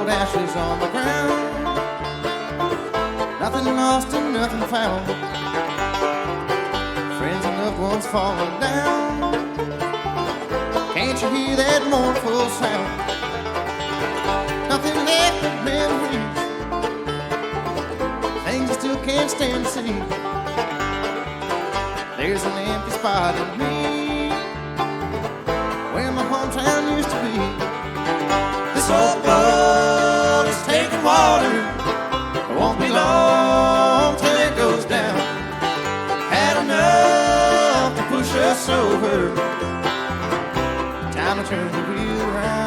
Ashes on the ground, nothing lost and nothing found. Friends and loved ones falling down. Can't you hear that mournful sound? Nothing left but memories, things I still can't stand to see. There's an empty spot in me where my hometown used to be. This old boat is taking water, it won't be long till it goes down. Had enough to push us over, time to turn the wheel around.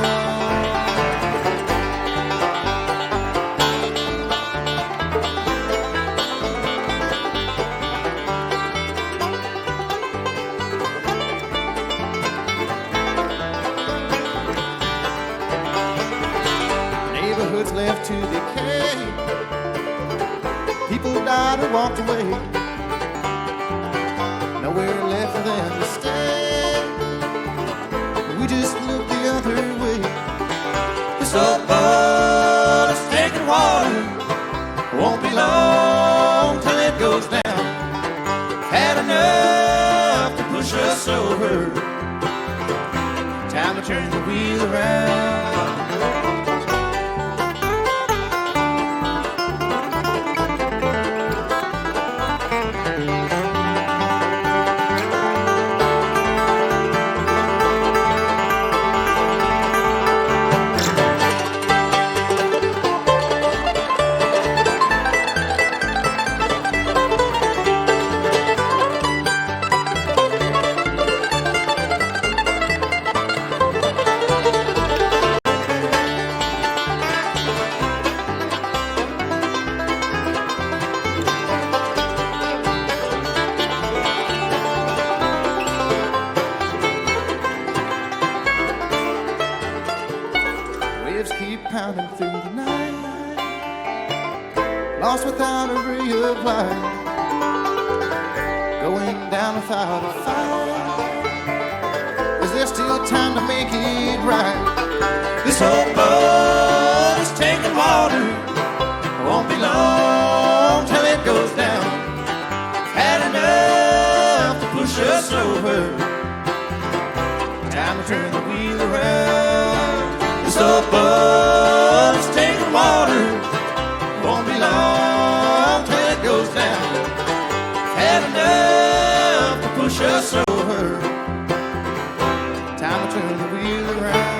Neighborhoods left to decay, people died or walked away, nowhere left for them to stay. We just look the other way. This old boat is taking water, won't be long till it goes down. Had enough to push us over, time to turn the wheel around. Waves keep pounding through the night, lost without a ray of light, going down without a fight. Is there still time to make it right? This old boat is taking water, won't be long till it goes down. Had enough to push us over, time to turn the wheel around. This old boat is taking water, won't be long till it goes down. Had enough to push us over, time to turn the wheel around.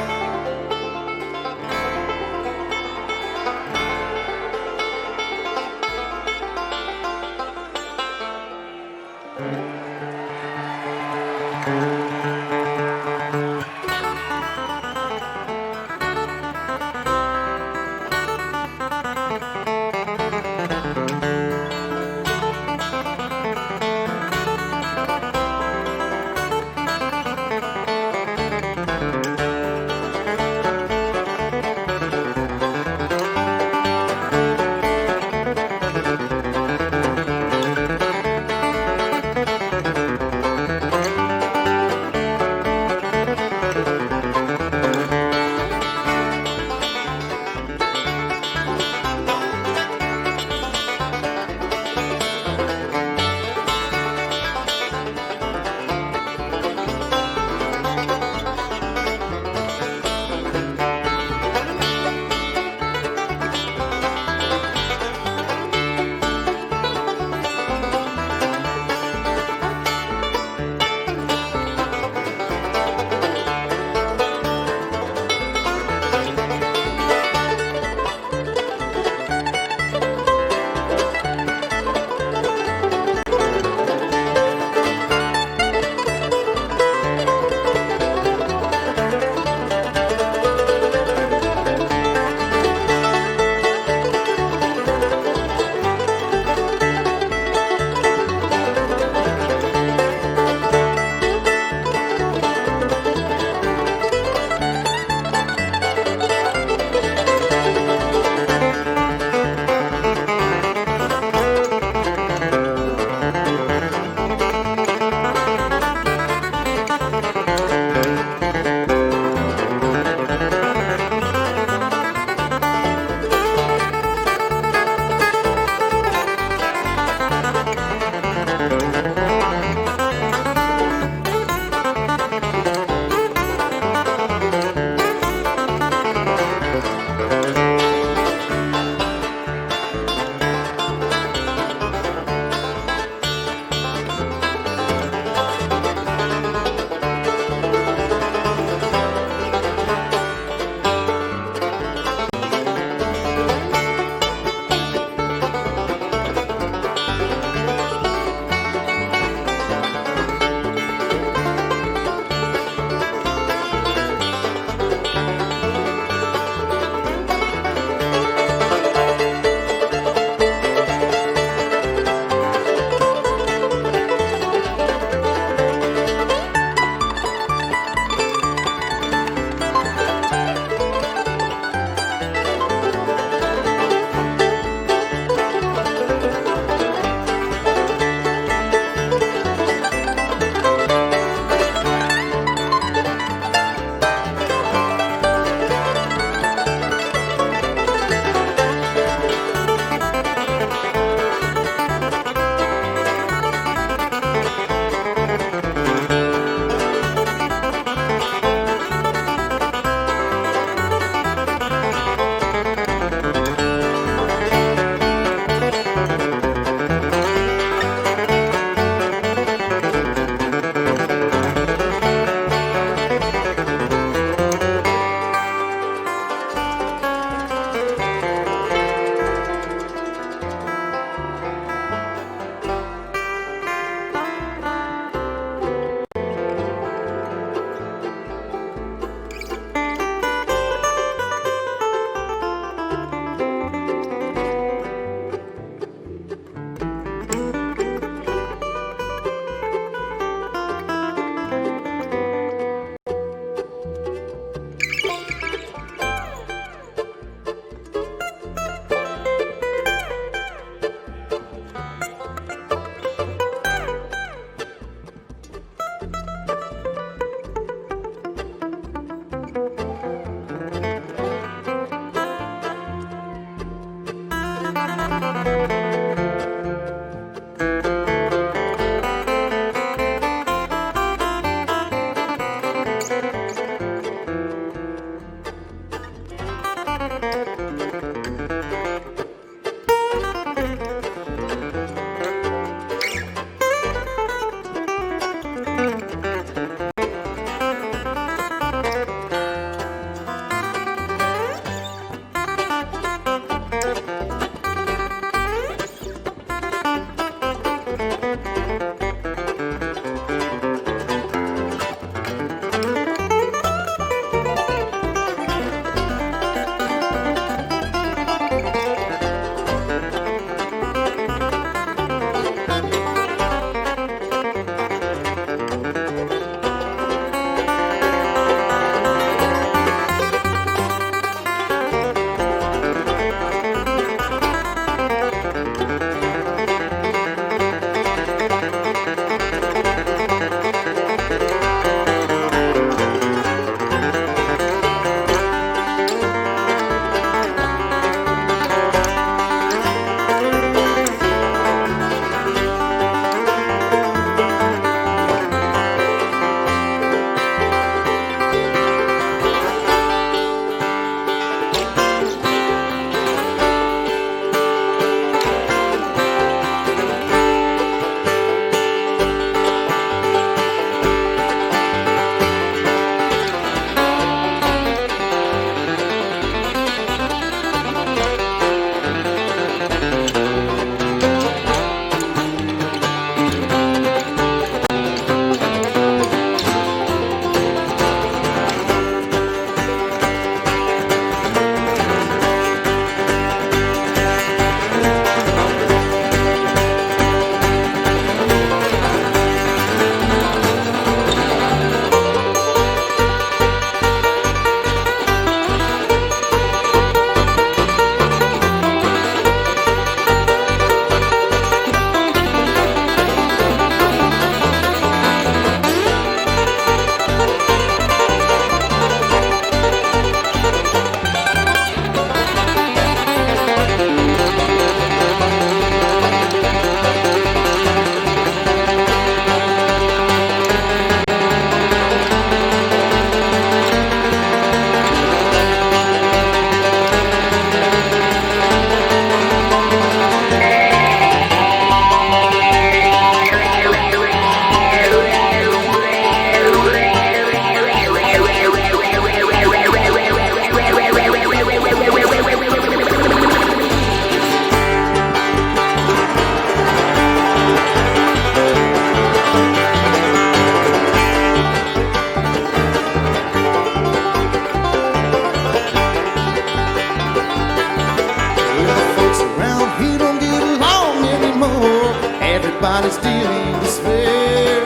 Everybody's dealing despair.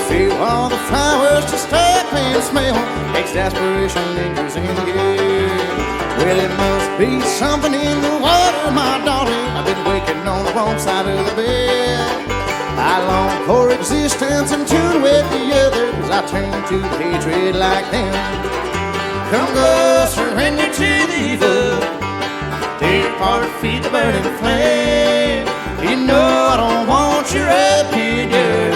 Feel all the flowers just stuck in the smell. Exasperation lingers in the air. Well, it must be something in the water, my darling. I've been waking on the wrong side of the bed. I long for existence and tune with the others. I turn to hatred like them. Come go, surrender to the evil. Take apart, feed the burning flame. You know I don't want your opinion.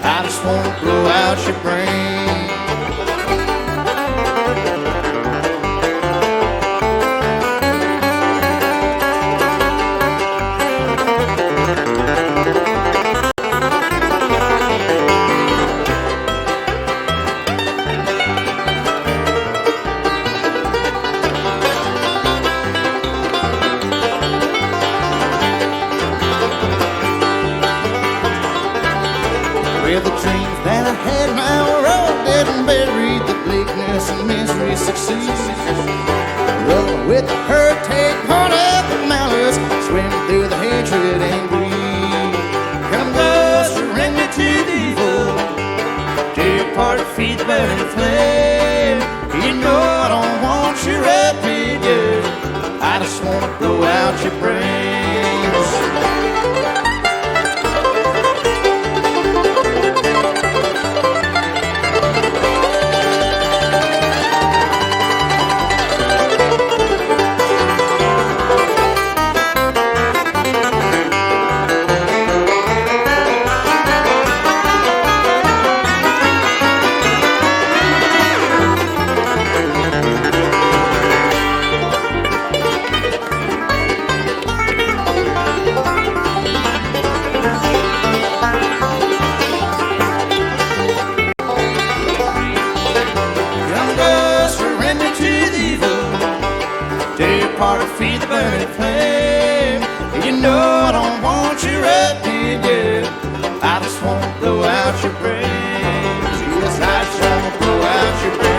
I just want to blow out your brain. Well, the dreams that I had now are all dead and buried. The bleakness and misery succeed. Run with the hurt, take part of the malice. Swim through the hatred and greed. Come go, surrender to the evil. Take part, feed the burning flame. You know I don't want your opinion. I just want to blow out your brains. spark to feed the burning flame. You know I don't want you running, yeah. I just want to blow out your brains. Yes, I just want to blow out your brains.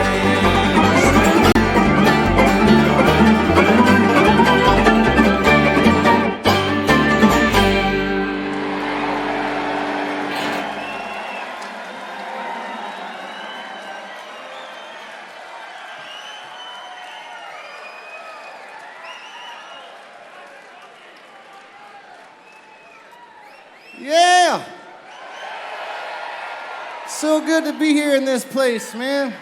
Yeah! So good to be here in this place, man.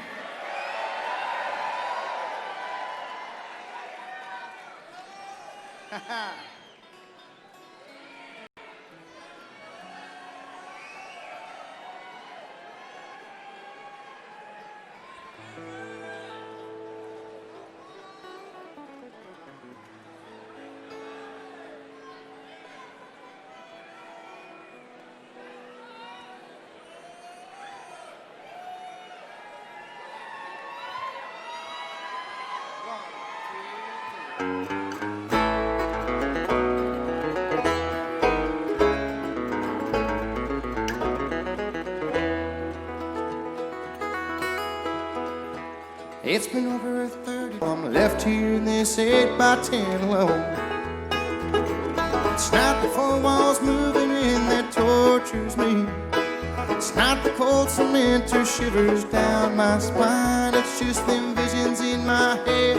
It's been over 30. I'm left here in this 8x10 alone. It's not the four walls moving in that tortures me. It's not the cold cement or shivers down my spine. It's just them visions in my head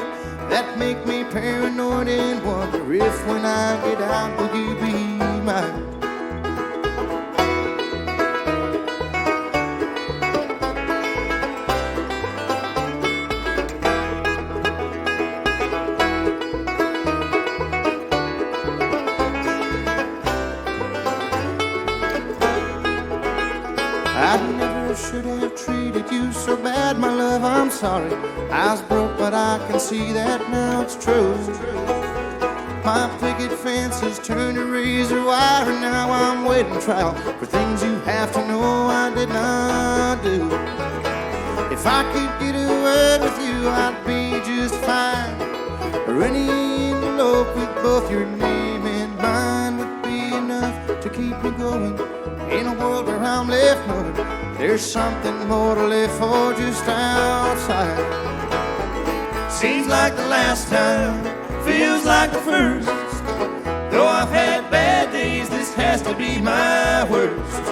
that make me paranoid and wonder if when I get out, will you be mine? I never should have treated you so bad, my love, I'm sorry. I was broke, but I can see that now it's true. My picket fence has turned to razor wire, and now I'm waiting trial for things you have to know I did not do. If I could get a word with you, I'd be just fine. Or any envelope with both your name and mine would be enough to keep me going. In a world where I'm left knowing there's something more to live for just outside. Seems like the last time, feels like the first. Though I've had bad days, this has to be my worst.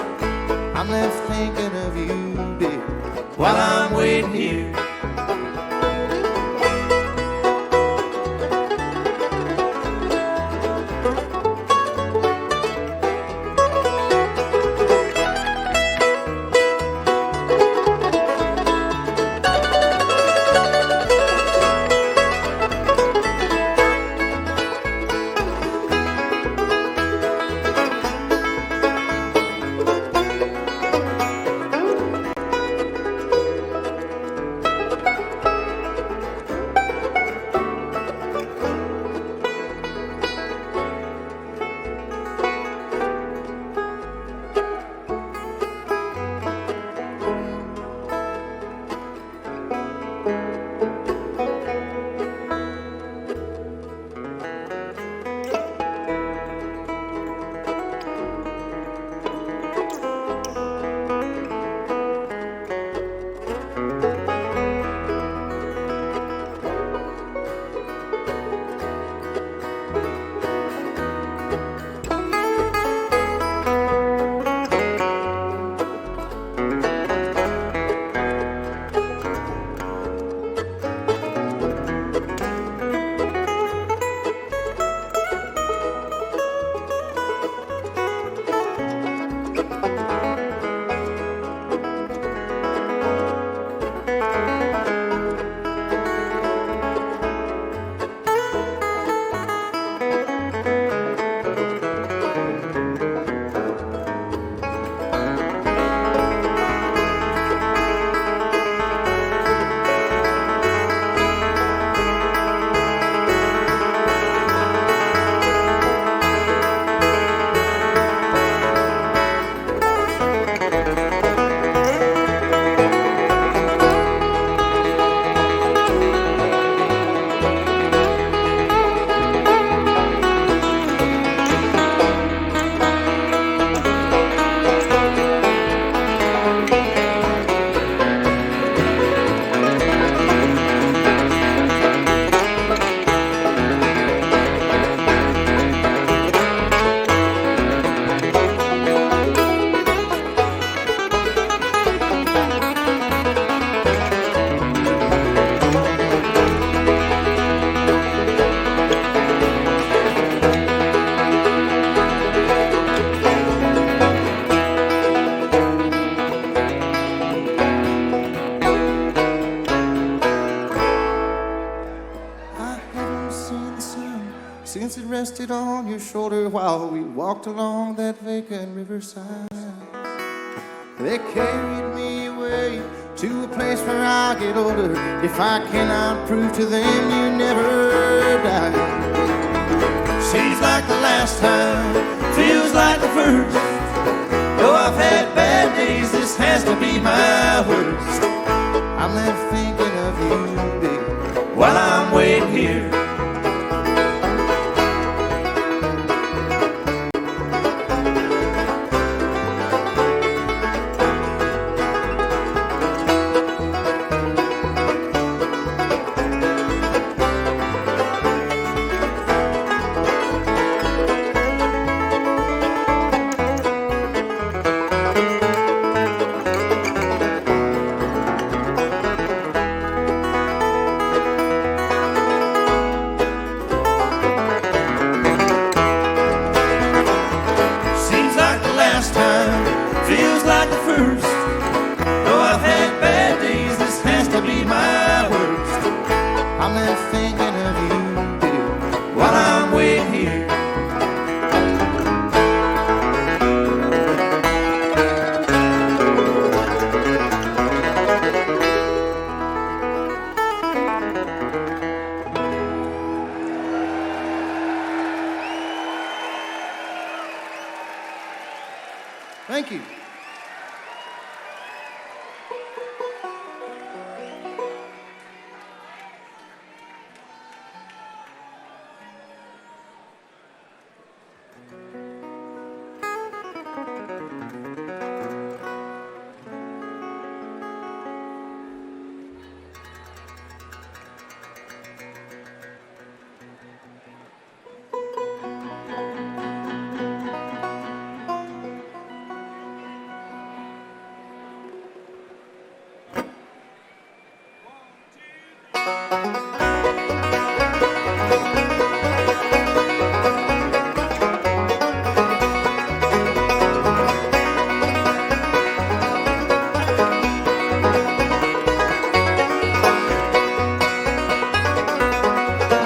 I'm left thinking of you, dear, while I'm waiting here. seen the sun since it rested on your shoulder while we walked along that vacant riverside. They carried me away to a place where I'll get older if I cannot prove to them you never died. Seems like the last time, feels like the first. Though I've had bad days, this has to be my worst. I'm left thinking of you, baby, while I'm waiting here. Feels like the first. Though I've had bad days, this has to be my worst. I'm left thinking of you, baby, while I'm waiting here. Thank you.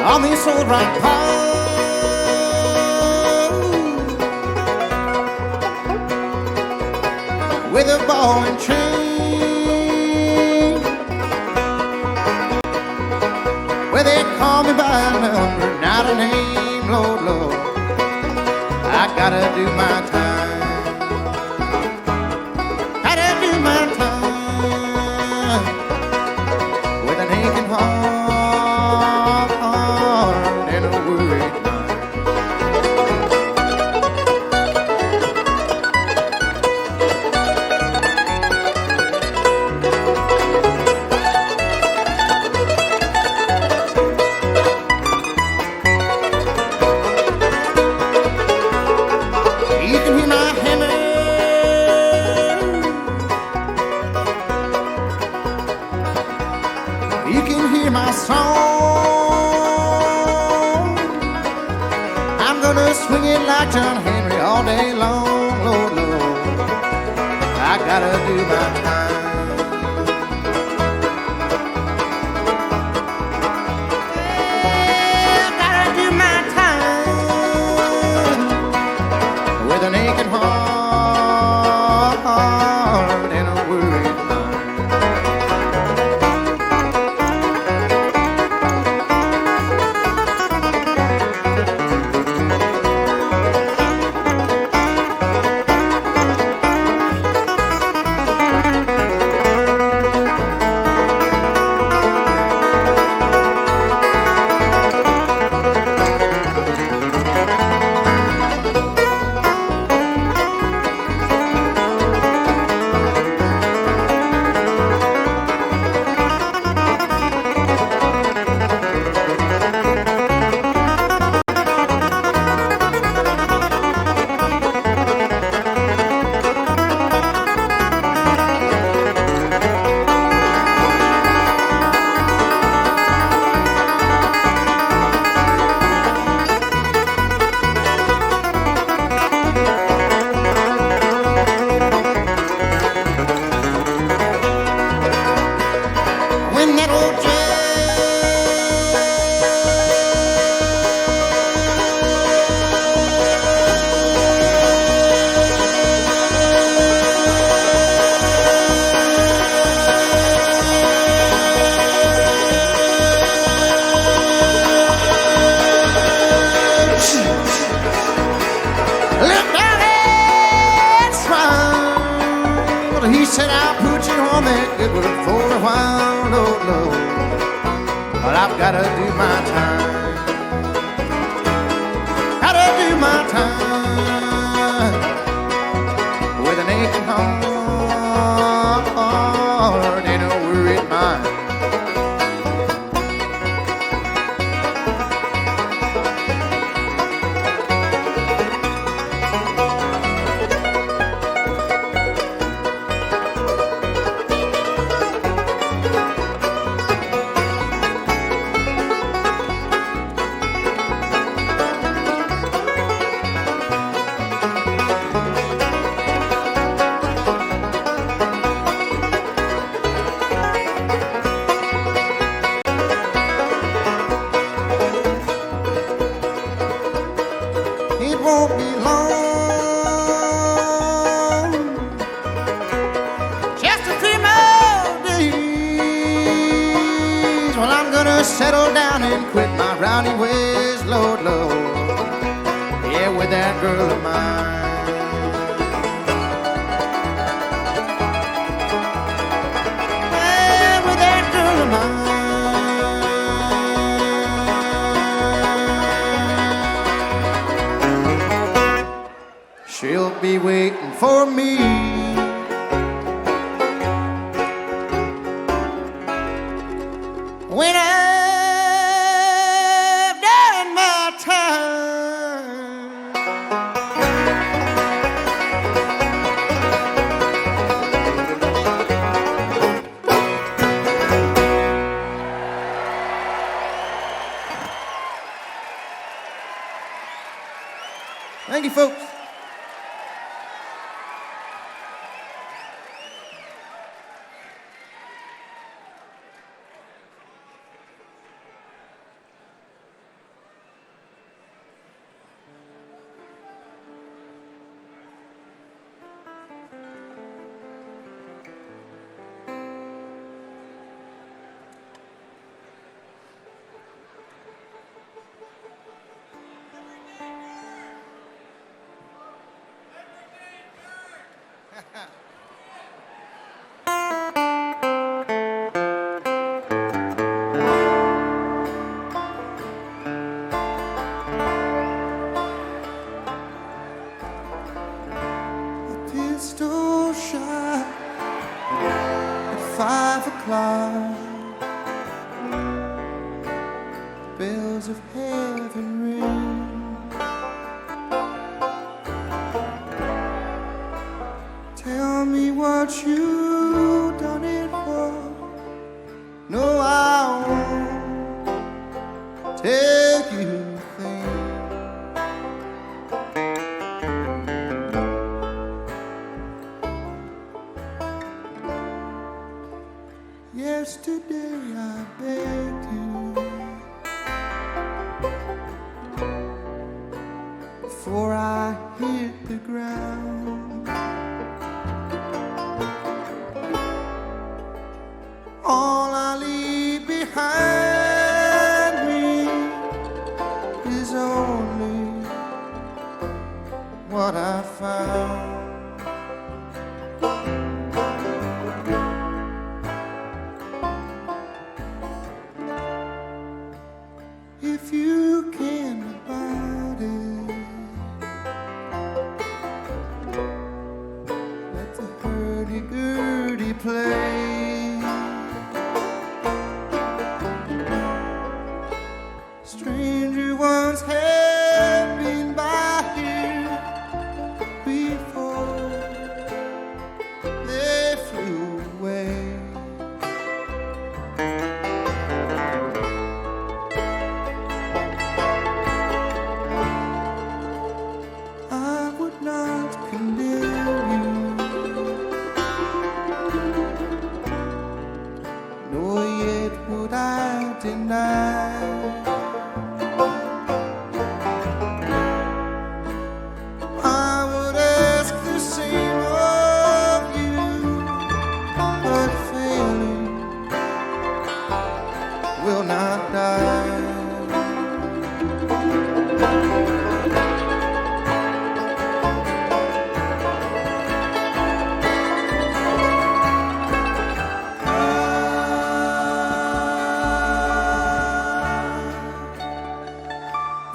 On this old rock pole with a ball and chain, where they call me by a number, not a name, Lord, Lord, I gotta do my time. Gotta do my time with an aching heart. You can hear my song. I'm gonna swing it like John Henry all day long, Lord, Lord, I gotta do my time. Yeah, I gotta do my time with an aching heart and a worried mind. gotta do my time. Gotta do my time with an aching heart and a worried mind. It won't be long, just a few more days. Well, I'm gonna settle down and quit my rowdy ways, Lord, Lord. Yeah, with that girl of mine. Yeah, with that girl of mine. She'll be waiting for me when I've done my time. Thank you, folks. Pistol shot at 5 o'clock. Bells of heaven ring. Tell me what you done it for. No, I won't take you a thing. Yesterday I begged you before I hit the ground. All I leave behind me is only what I found. If you can abide it, let the hurdy-gurdy play. Stranger ones have been by here before they flew away. I would not condemn you, nor yet would I deny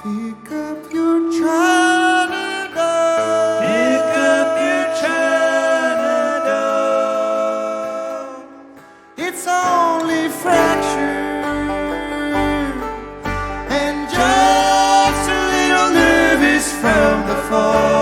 Pick up your China doll. Pick up your China doll. It's only fractured and just a little nervous from the fall.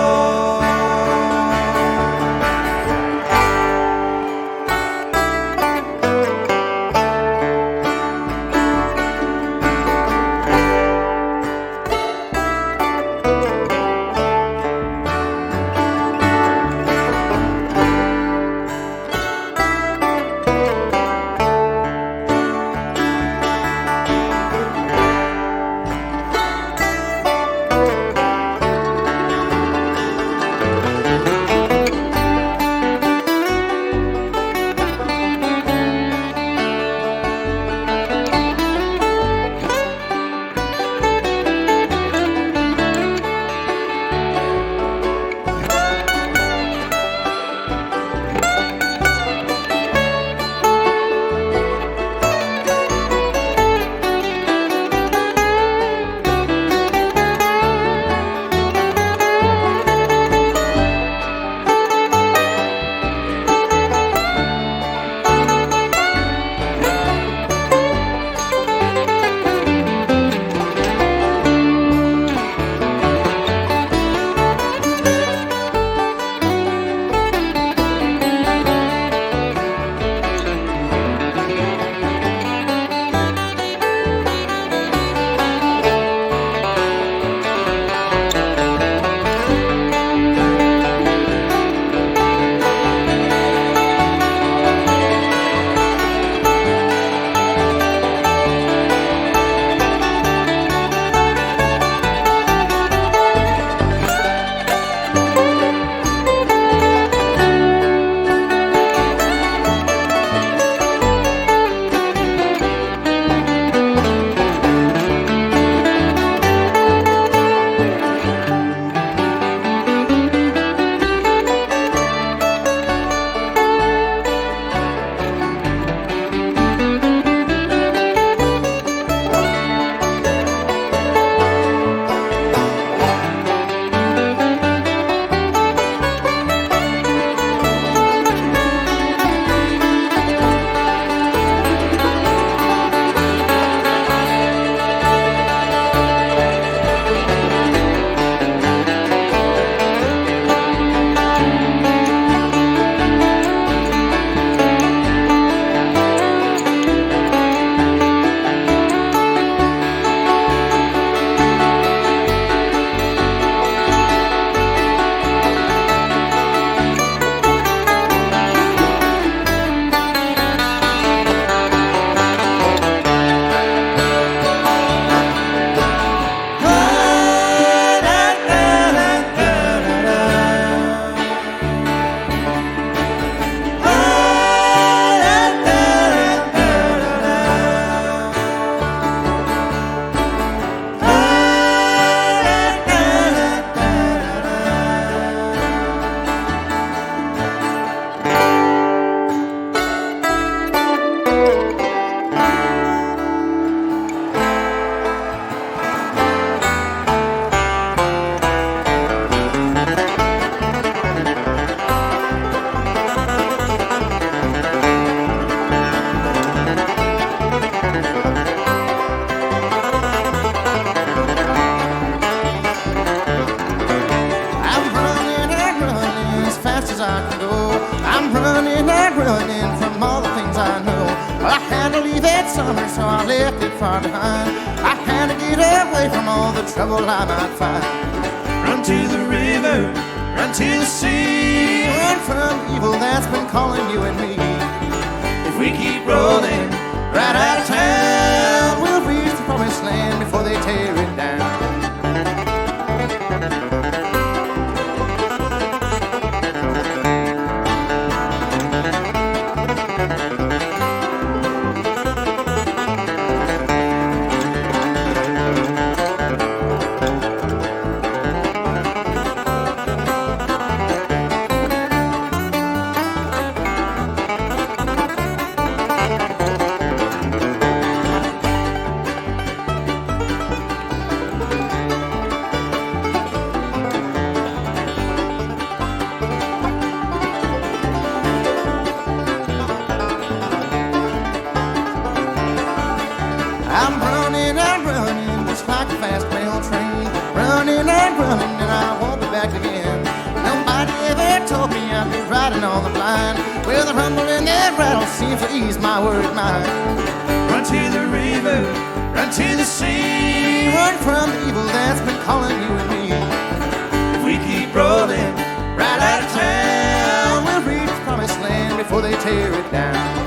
so I left it far behind. I had to get away from all the trouble I might find. Run to the river, run to the sea, Run from evil that's been calling you and me. if we keep rolling Right out of town, we'll reach the promised land before they tear it down. like a fast mail train, running and running, and I won't be back again. Nobody ever told me I'd be riding on the blind. Well, the rumble and that rattle seems to ease my worried mind. Run to the river, run to the sea, Run from the evil that's been calling you and me. if we keep rolling right out of town. We'll reach the promised land before they tear it down.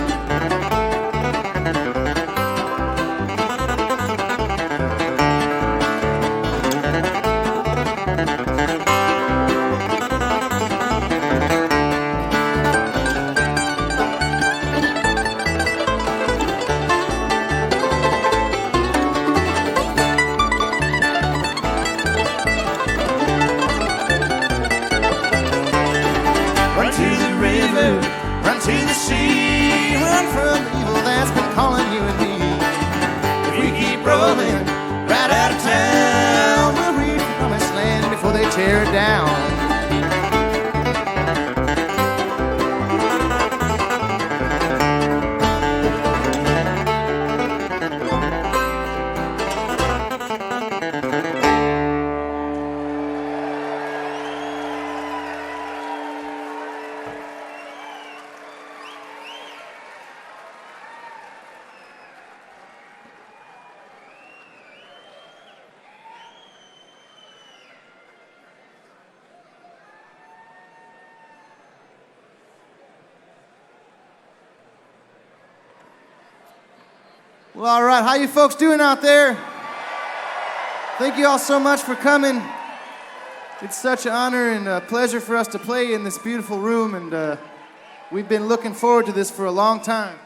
Run to the sea, Run from the evil that's been calling you and me. if we keep rolling right out of town. We'll reach the promised land before they tear it down. Well, all right. How you folks doing out there? Thank you all so much for coming. It's such an honor and a pleasure for us to play in this beautiful room, and we've been looking forward to this for a long time.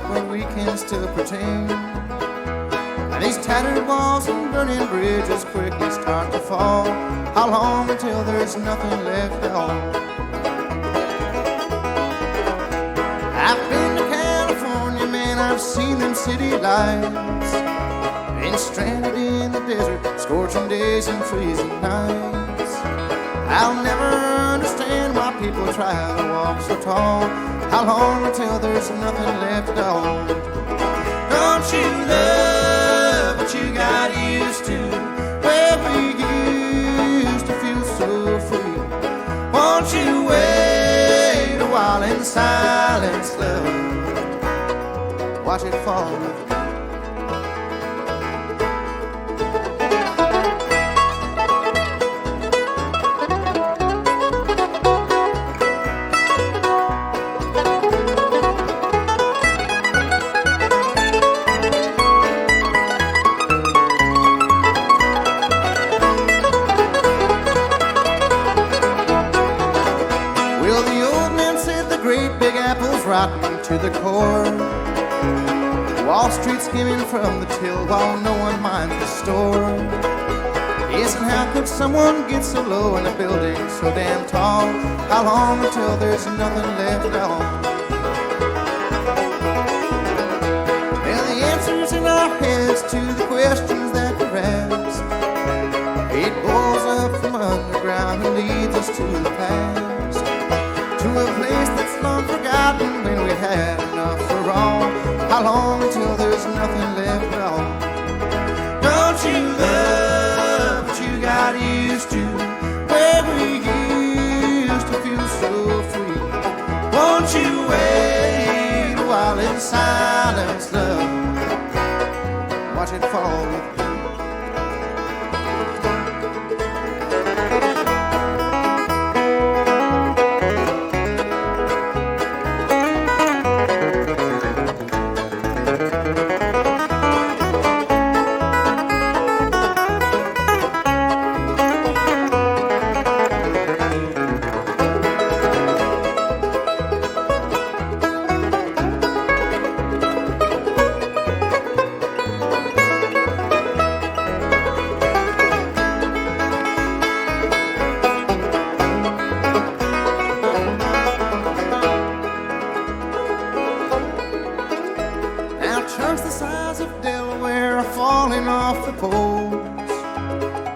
But we can still pretend. And these tattered walls and burning bridges quickly start to fall. How long until there's nothing left at all? I've been to California, man, I've seen them city lights. Been stranded in the desert, scorching days and freezing nights. I'll never understand why people try to walk so tall. How long until there's nothing left at all? Don't you love what you got used to? Where we used to feel so free. Won't you wait a while in silence, love? Watch it fall with me. Rotten to the core. Wall Street skimming from the till while no one minds the store. Yes, and how could someone get so low in a building so damn tall? How long until there's nothing left at all? Well, the answers in our heads to the questions that we're asked, it boils up from underground and leads us to the past, to a place that's long forgotten when we had enough for all. How long until there's nothing left at all? Don't you love what you got used to, where we used to feel so free? Won't you wait a while in silence, love? Watch it fall with me. Chunks the size of Delaware are falling off the poles.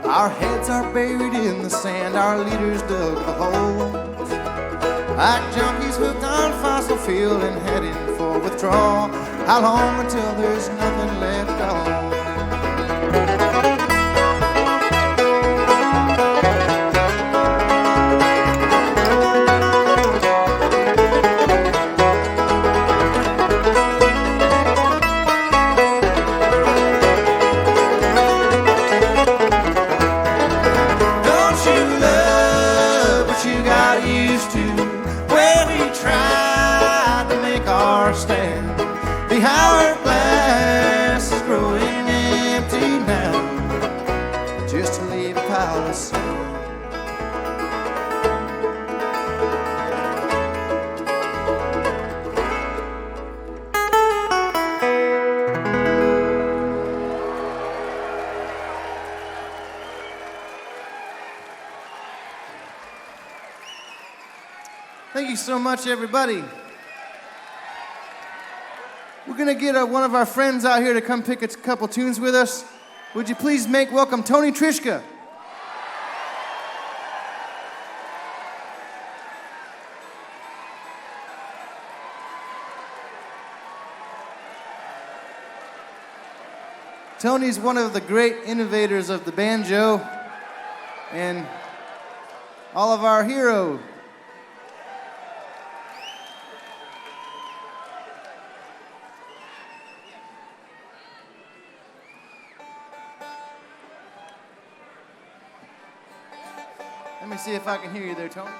Our heads are buried in the sand, our leaders dug the holes. Like junkies hooked on fossil fuel and heading for withdrawal. How long until there's nothing left at all? Stand. The hourglass is growing empty now, just to leave a pile of sand. Thank you so much, everybody. We're gonna get one of our friends out here to come pick a couple tunes with us. Would you please make welcome Tony Trischka? Tony's one of the great innovators of the banjo and all of our heroes. Let me see if I can hear you there, Tony.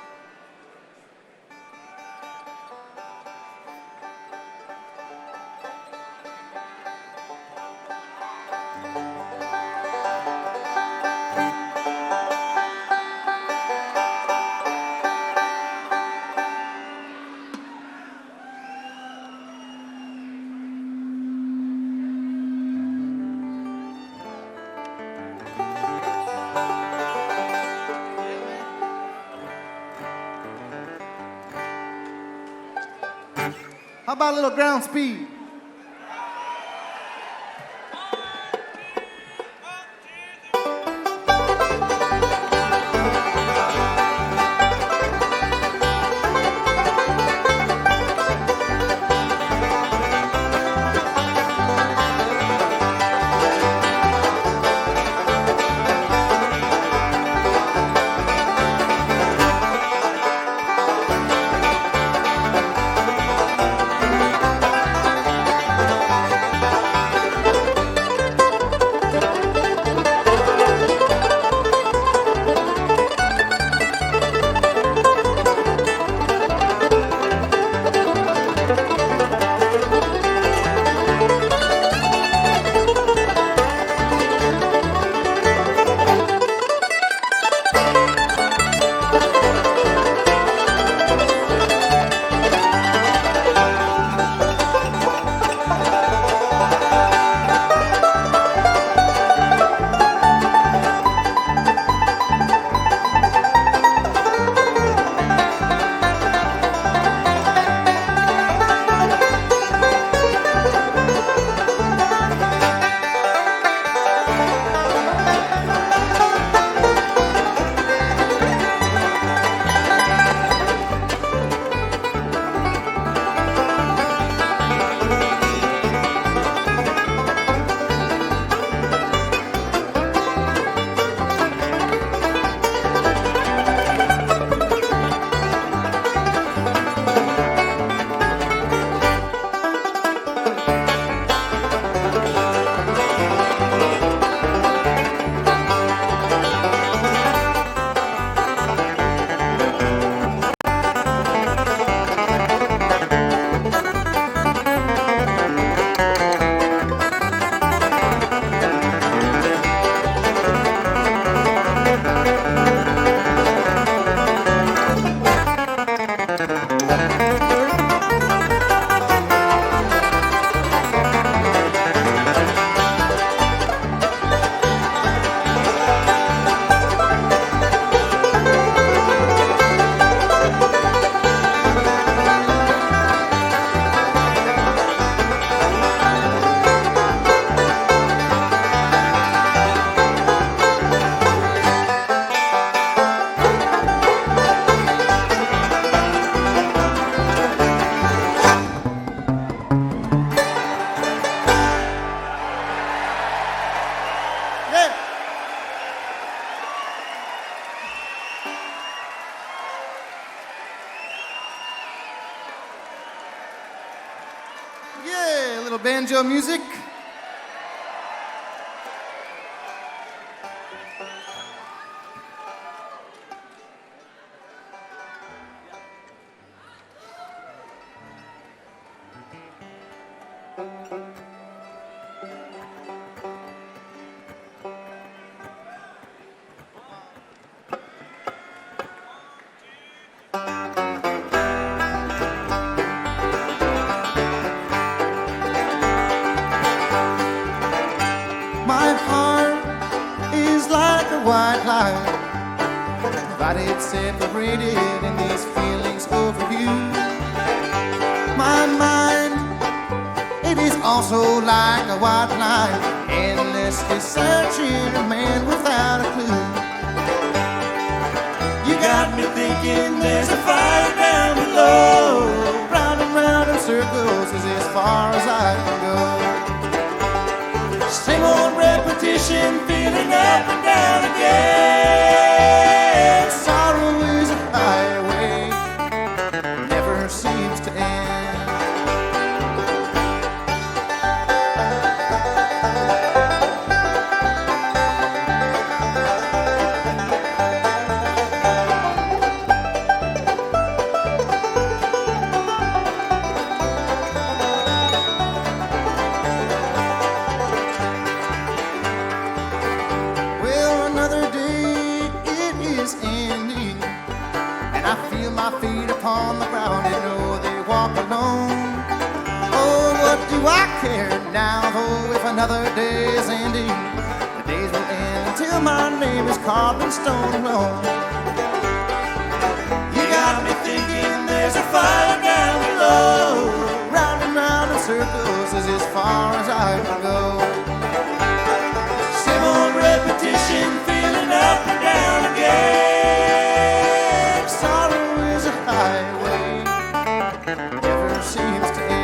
How about a little ground speed? Yeah, a little banjo music. My heart is like a white line, divided, separated in these feelings over you. My mind, it is also like a white line, endlessly searching a man without a clue. You got me thinking there's a fire down below. Round and round in circles is as far as I can go. Same old repetition, feeling up and down again. Sorrow is a highway, never seems to end. My feet upon the ground, you know they walk alone. Oh, what do I care now, though, if another day is ending? The days will end until my name is carved in stone alone. You got me thinking there's a fire down below. Round and round in circles is as far as I can go. Same old repetition, feeling up and down again. Highway never seems to end.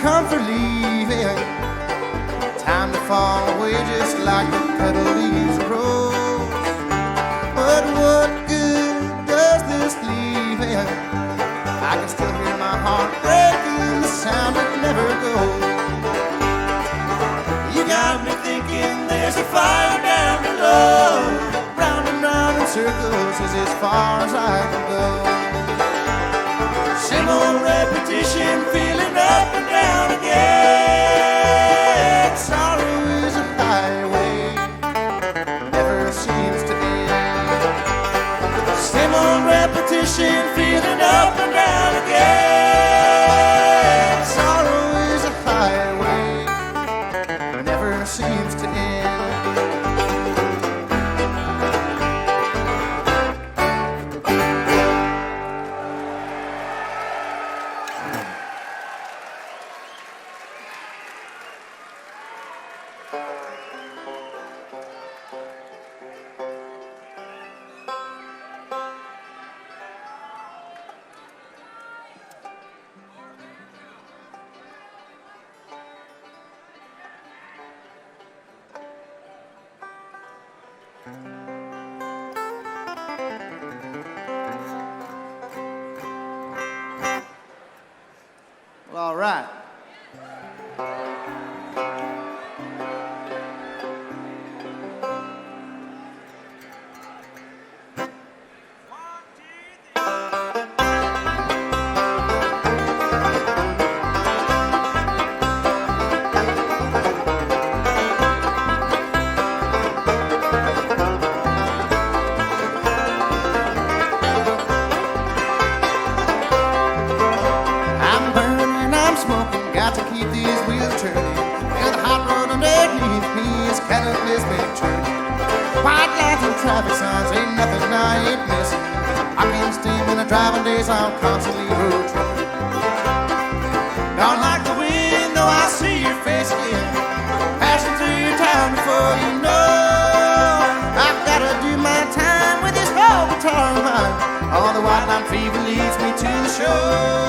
Come for leaving, time to fall away just like the petal leaves a rose. But what good does this leaving? I can still hear my heart breaking, the sound that never goes. You got me thinking there's a fire down below. Round and round in circles is as far as I can go. Same old repetition, feeling up and down again. Sorrow is a highway, never seems to end. Same old repetition, feeling up and down again. Sorrow is a highway, never seems to end. Well, all right. Got to keep these wheels turning. Feel the hot road under this big church. White lights and traffic signs, ain't nothing I ain't missing. I can't steam in the driving days, I'm constantly road tripping. Gone like the wind, though I see your face again, passing through your town before you know. I've gotta do my time with this whole guitar of mine. All the white line fever leads me to the show.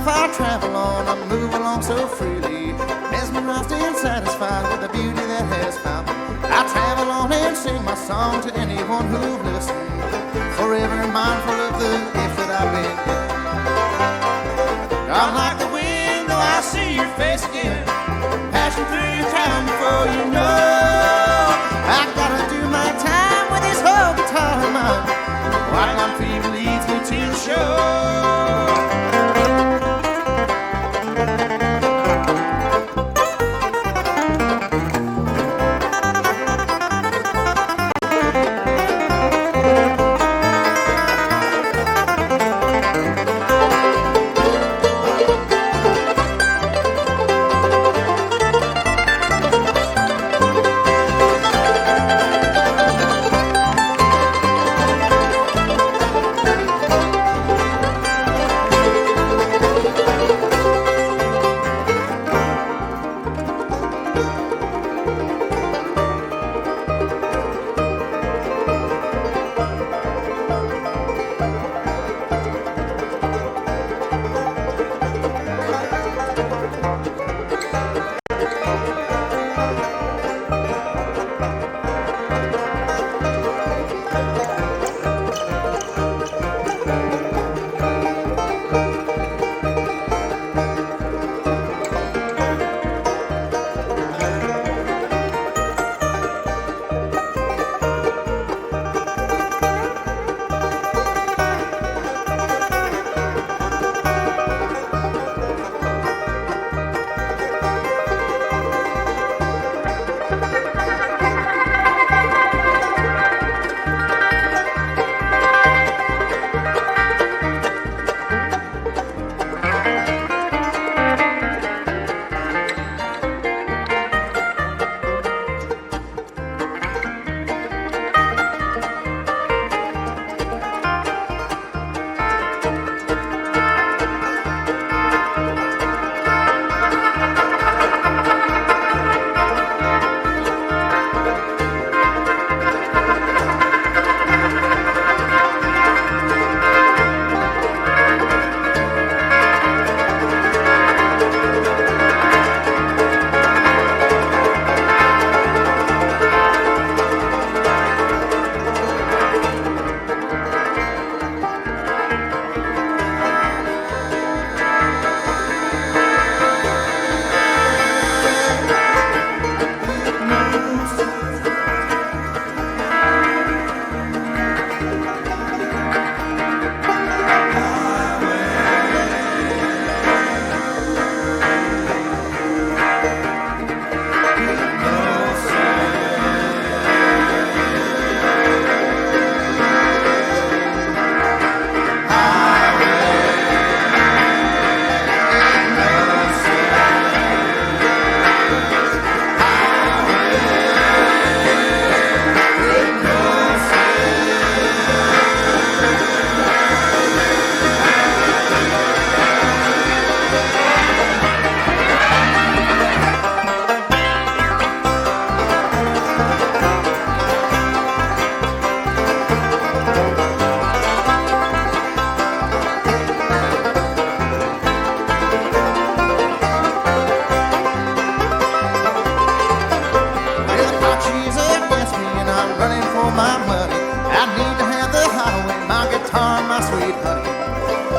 I travel on, I move along so freely, mesmerized and satisfied with the beauty that has found me. I travel on and sing my song to anyone who'll listen, forever mindful of the gift that I've been given. I'm like the wind, though I see your face again, passing through your town before you know. I gotta do my time with this whole guitar of mine. White line fever leads me to the show.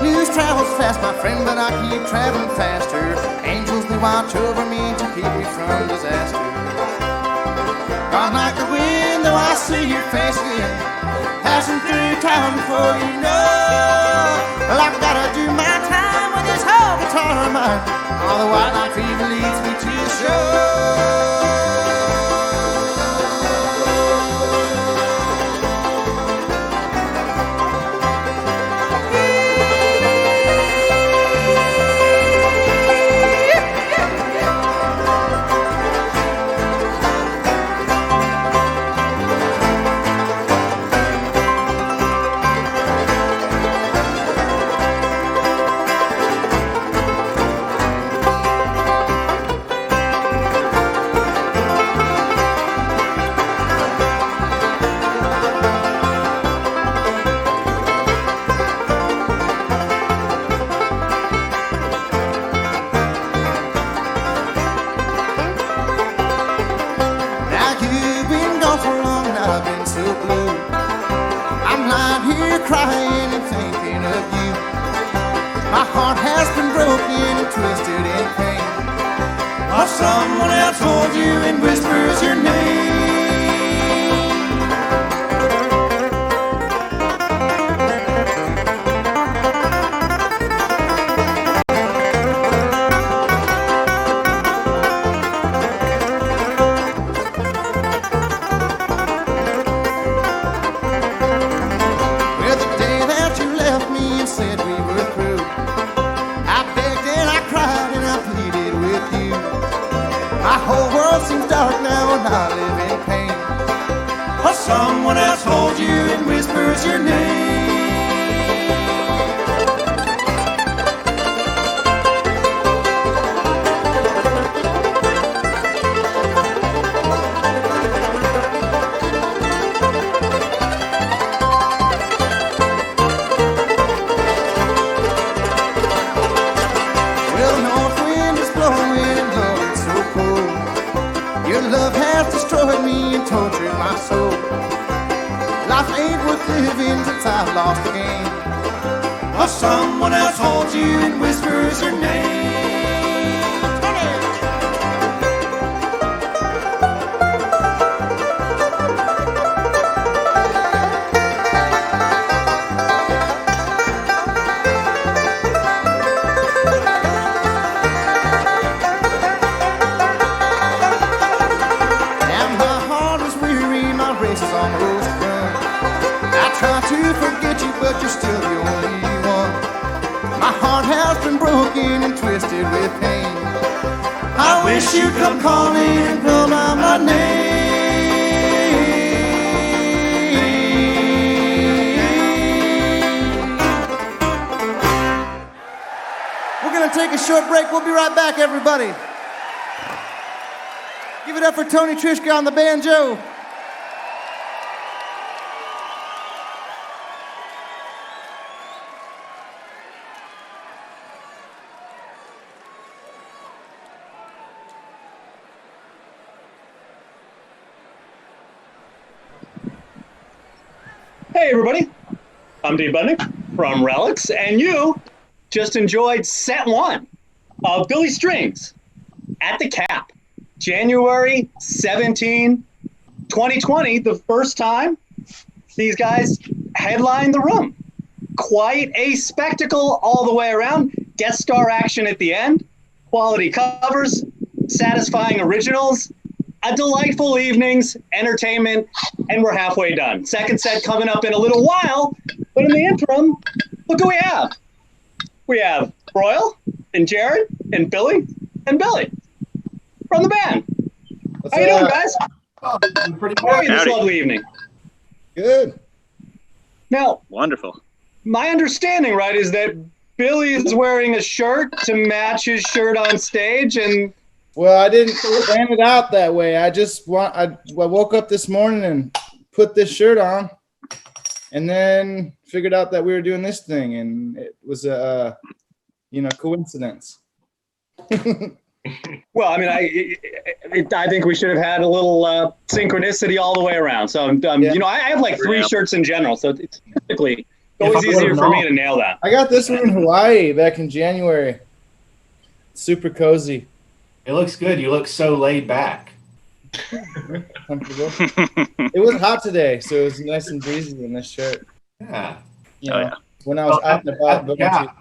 News travels fast, my friend, but I keep traveling faster. Angels, they watch over me to keep me from disaster. Gone like the wind, though I see your face again, passing through town before you know. Well, I've gotta do my time with this whole guitar of mine. All the white line fever leads me to the someone else holds you and whispers your name. Well, north wind is blowing, Lord, it's so cold. Your love has destroyed me and tortured my soul. Life ain't worth living since I've lost the game. While someone else holds you and whispers your name. Now my heart is weary, my race is almost run. I try to forget you, but you're still the only one. My heart has been broken and twisted with pain. I wish you'd come call me and call out my name. We're gonna take a short break. We'll be right back, everybody. Give it up for Tony Trishka on the banjo. Hey everybody, I'm Dave Budnick from Relix, and you just enjoyed set one of Billy Strings at the Cap, January 17, 2020, the first time these guys headlined the room. Quite a spectacle all the way around, guest star action at the end, quality covers, satisfying originals, a delightful evening's entertainment, and we're halfway done. Second set coming up in a little while, but in the interim, look who we have. We have Royal and Jared and Billy from the band. How you doing, guys? Oh, I'm pretty How are you good. this lovely evening? Good. Now, Wonderful. my understanding, right, is that Billy is wearing a shirt to match his shirt on stage, and Well, I didn't plan it out that way. I woke up this morning and put this shirt on, and then figured out that we were doing this thing, and it was a coincidence. well, I mean, I think we should have had a little synchronicity all the way around. So, I have like 3 shirts in general, so it's typically always easier for me to nail that. I got this one in Hawaii back in January. Super cozy. It looks good. You look so laid back. Comfortable. It was hot today, so it was nice and breezy in this shirt. Yeah. You Oh, know, yeah. When I was out and about,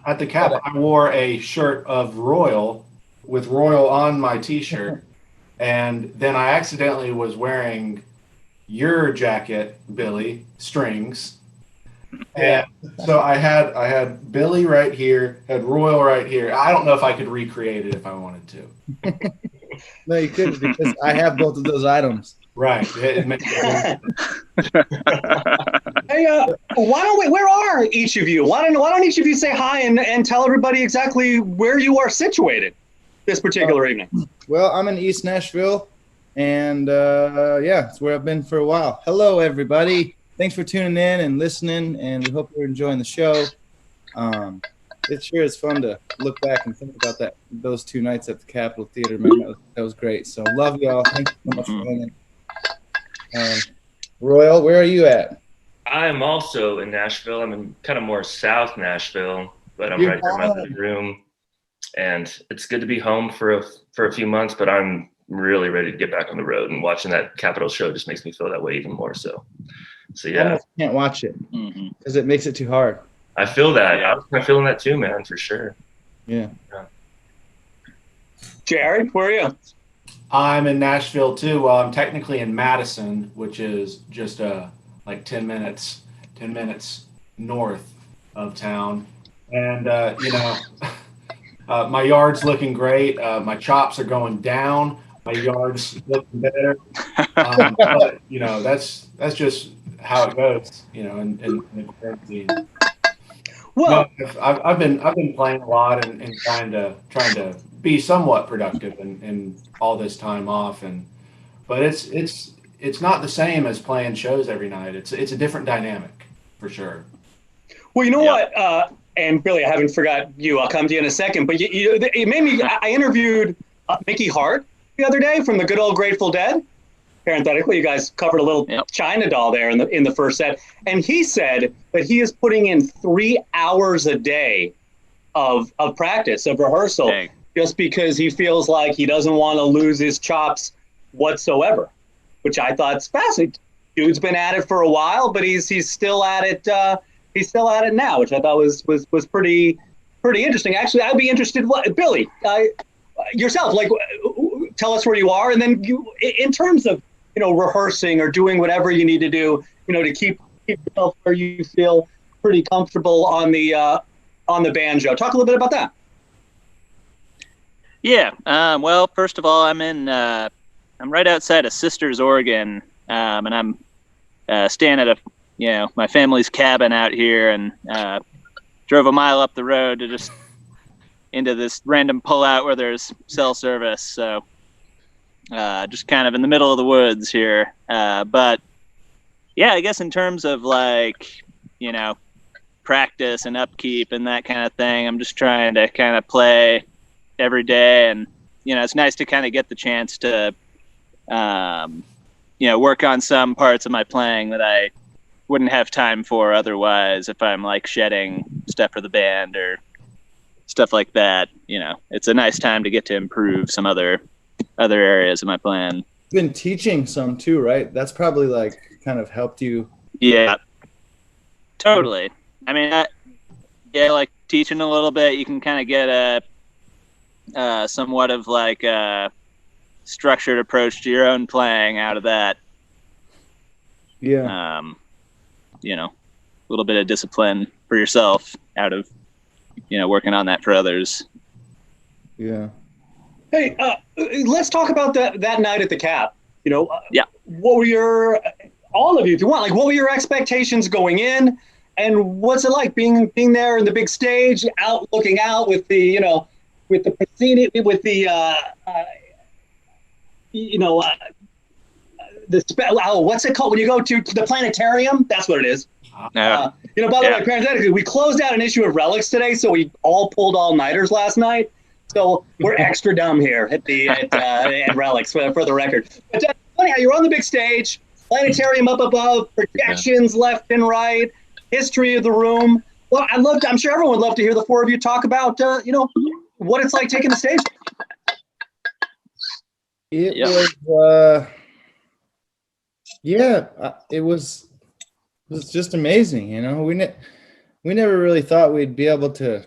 At the cap, I wore a shirt of Royal with Royal on my T-shirt, and then I accidentally was wearing your jacket, Billy Strings. And so I had Billy right here, had Royal right here. I don't know if I could recreate it if I wanted to. No, you couldn't, because I have both of those items. Right. It makes sense. Hey, why don't we? Where are each of you? Why don't each of you say hi and tell everybody exactly where you are situated this particular evening? Well, I'm in East Nashville, and it's where I've been for a while. Hello, everybody. Thanks for tuning in and listening, and we hope you're enjoying the show. It sure is fun to look back and think about those 2 nights at the Capitol Theater, man. That was great. So love y'all. Thank you so much for coming. Royal, where are you at? I'm also in Nashville. I'm in kind of more South Nashville, but I'm You're right here in my home. living room. And it's good to be home for a few months, but I'm really ready to get back on the road. And watching that Capitol show just makes me feel that way even more. So I yeah, almost can't watch it because it makes it too hard. I feel that. I was kind of feeling that too, man, for sure. Yeah. Jared, where are you? I'm in Nashville too. Well, I'm technically in Madison, which is just like 10 minutes north of town. And my yard's looking great. My chops are going down. My yard's looking better. But you know, that's just how it goes. You know, in the quarantine. No, Well, I've been playing a lot and trying to be somewhat productive in all this time off, but it's not the same as playing shows every night. It's a different dynamic for sure. well, you know Yep. what? And Billy, I haven't forgot you. I'll come to you in a second. But it made me. I interviewed Mickey Hart the other day from the good old Grateful Dead. Parenthetically, you guys covered a little Yep. China doll there in the first set, and he said that he is putting in 3 hours a day of practice, of rehearsal, Dang. just because he feels like he doesn't want to lose his chops whatsoever, which I thought's fascinating. Dude's been at it for a while, but he's still at it. He's still at it now, which I thought was pretty interesting. Actually, I'd be interested. Billy, yourself, like, tell us where you are, and then you, in terms of rehearsing or doing whatever you need to do, to keep yourself where you feel pretty comfortable on the banjo. Talk a little bit about that. Yeah. Well, first of all, I'm right outside of Sisters, Oregon, and I'm staying at my family's cabin out here, and drove a mile up the road to just into this random pullout where there's cell service. So just kind of in the middle of the woods here. But yeah, I guess in terms of practice and upkeep and that kind of thing, I'm just trying to kind of play every day. And, it's nice to kind of get the chance to, work on some parts of my playing that I wouldn't have time for otherwise if I'm shedding stuff for the band or stuff like that. It's a nice time to get to improve some other areas of my playing. You've been teaching some too, right? That's probably kind of helped you. Yeah, totally. I mean, teaching a little bit, you can kind of get a somewhat of a structured approach to your own playing out of that. Yeah. A little bit of discipline for yourself out of, working on that for others. Yeah. Hey, let's talk about that night at the Cap. Yeah. What were all of you, if you want, what were your expectations going in, and what's it like being there in the big stage, looking out with the, with the what's it called when you go to the planetarium? That's what it is. By the way, parenthetically, we closed out an issue of Relix today, so we all pulled all-nighters last night. So we're extra dumb here at Relix for the record. But funny how you're on the big stage, planetarium up above, projections left and right, history of the room. Well, I'm sure everyone would love to hear the four of you talk about what it's like taking the stage. It was just amazing. We never really thought we'd be able to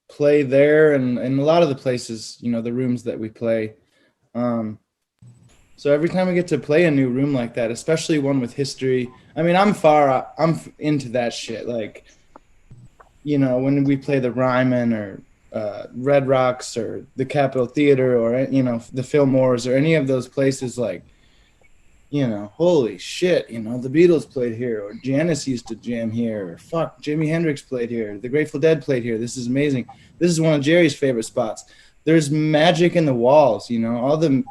play there and a lot of the places, the rooms that we play. So every time we get to play a new room like that, especially one with history, I mean, I'm into that shit. When we play the Ryman or Red Rocks or the Capitol Theater or, the Fillmores or any of those places, holy shit, the Beatles played here, or Janis used to jam here, or fuck, Jimi Hendrix played here, the Grateful Dead played here. This is amazing. This is one of Jerry's favorite spots. There's magic in the walls, all the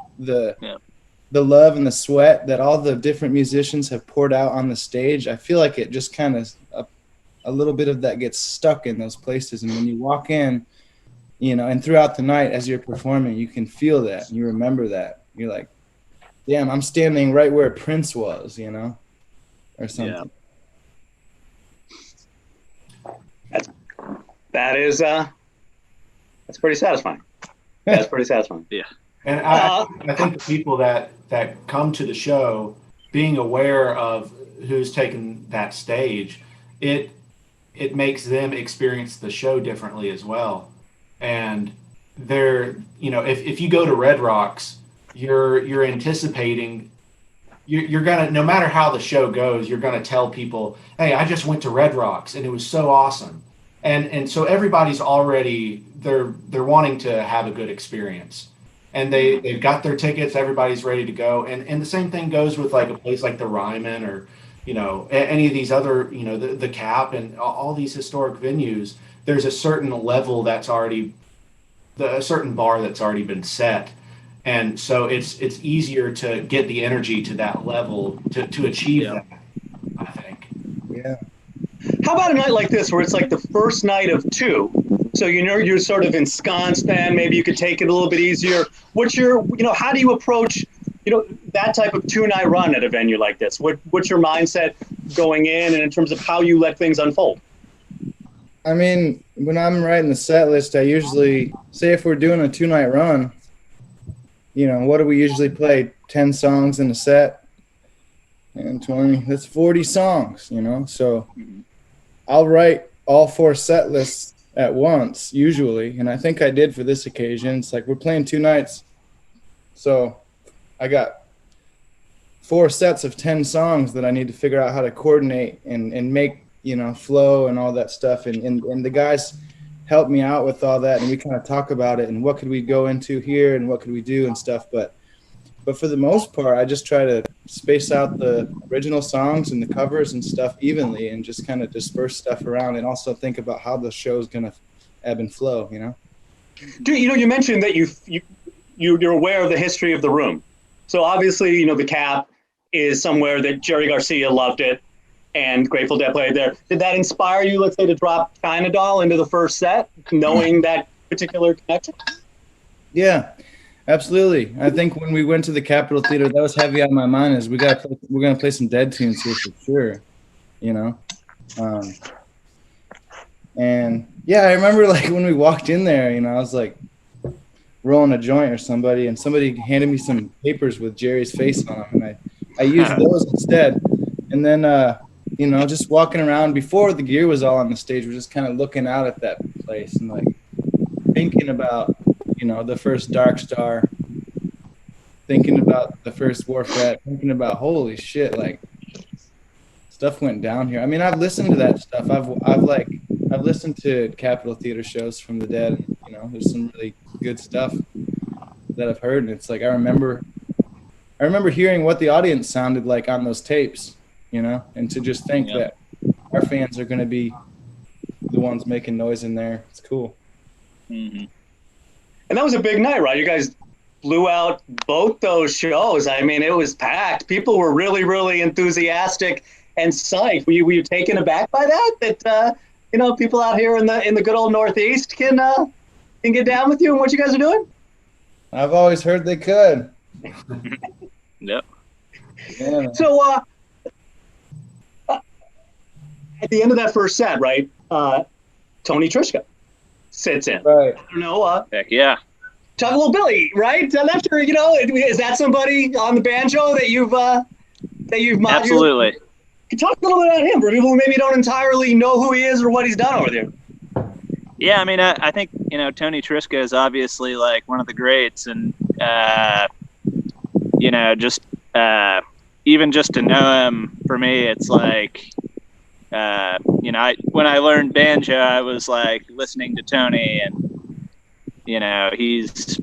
love and the sweat that all the different musicians have poured out on the stage. I feel like it just kind of a little bit of that gets stuck in those places. And when you walk in, and throughout the night as you're performing, you can feel that. You remember that. You're like, damn, I'm standing right where Prince was, or something. Yeah. That's pretty satisfying. That's pretty satisfying. Yeah. And I think the people that come to the show, being aware of who's taken that stage, it makes them experience the show differently as well. And they're, if you go to Red Rocks, you're anticipating, you're gonna, no matter how the show goes, you're gonna tell people, hey, I just went to Red Rocks and it was so awesome. And so everybody's already, they're wanting to have a good experience. and they've got their tickets. Everybody's ready to go. And the same thing goes with like a place like the Ryman or, any of these other, the Cap and all these historic venues. There's a certain level that's already, a certain bar that's already been set. And so it's easier to get the energy to that level to achieve that, I think. Yeah. How about a night like this where it's like the first night of two? So you're sort of ensconced then, maybe you could take it a little bit easier. What's your, how do you approach, that type of 2-night run at a venue like this? What's your mindset going in and in terms of how you let things unfold? I mean, when I'm writing the set list, I usually say if we're doing a 2-night run, what do we usually play? 10 songs in a set and 20, that's 40 songs, so I'll write all 4 set lists at once usually, and I think I did for this occasion. It's like we're playing 2 nights, so I got 4 sets of 10 songs that I need to figure out how to coordinate and make flow and all that stuff, and the guys help me out with all that, and we kind of talk about it and what could we go into here and what could we do and stuff, but for the most part I just try to space out the original songs and the covers and stuff evenly and just kind of disperse stuff around and also think about how the show's gonna ebb and flow. You mentioned that you're aware of the history of the room, so obviously the Cap is somewhere that Jerry Garcia loved it and Grateful Dead played there. Did that inspire you, let's say, to drop China Doll into the first set, knowing that particular connection? Yeah, absolutely. I think when we went to the Capitol Theater, that was heavy on my mind. Is we're gonna play some Dead tunes here for sure, and yeah, I remember like when we walked in there, I was like rolling a joint or somebody handed me some papers with Jerry's face on them, and I used those instead. And then just walking around before the gear was all on the stage, we're just kind of looking out at that place and like thinking about the first Dark Star, thinking about the first Wharf Rat, thinking about holy shit, like stuff went down here. I mean, I've listened to that stuff. I've listened to Capitol Theater shows from the Dead, and, there's some really good stuff that I've heard, and it's like I remember hearing what the audience sounded like on those tapes, and to just think that our fans are going to be the ones making noise in there. It's cool. Mm-hmm. And that was a big night, right? You guys blew out both those shows. I mean, it was packed. People were really, really enthusiastic and psyched. Were you taken aback by that? People out here in the good old Northeast can get down with you and what you guys are doing? I've always heard they could. Yep. Yeah. So at the end of that first set, right? Tony Trischka sits in. Right. I don't know. Heck yeah. Talk a little Billy, right? I'm not sure. Is that somebody on the banjo that you've Absolutely. Can you talk a little bit about him for people who maybe don't entirely know who he is or what he's done over there? Yeah, I mean, I think Tony Trischka is obviously like one of the greats, and just even just to know him, for me, it's like when I learned banjo, I was like listening to Tony, and he's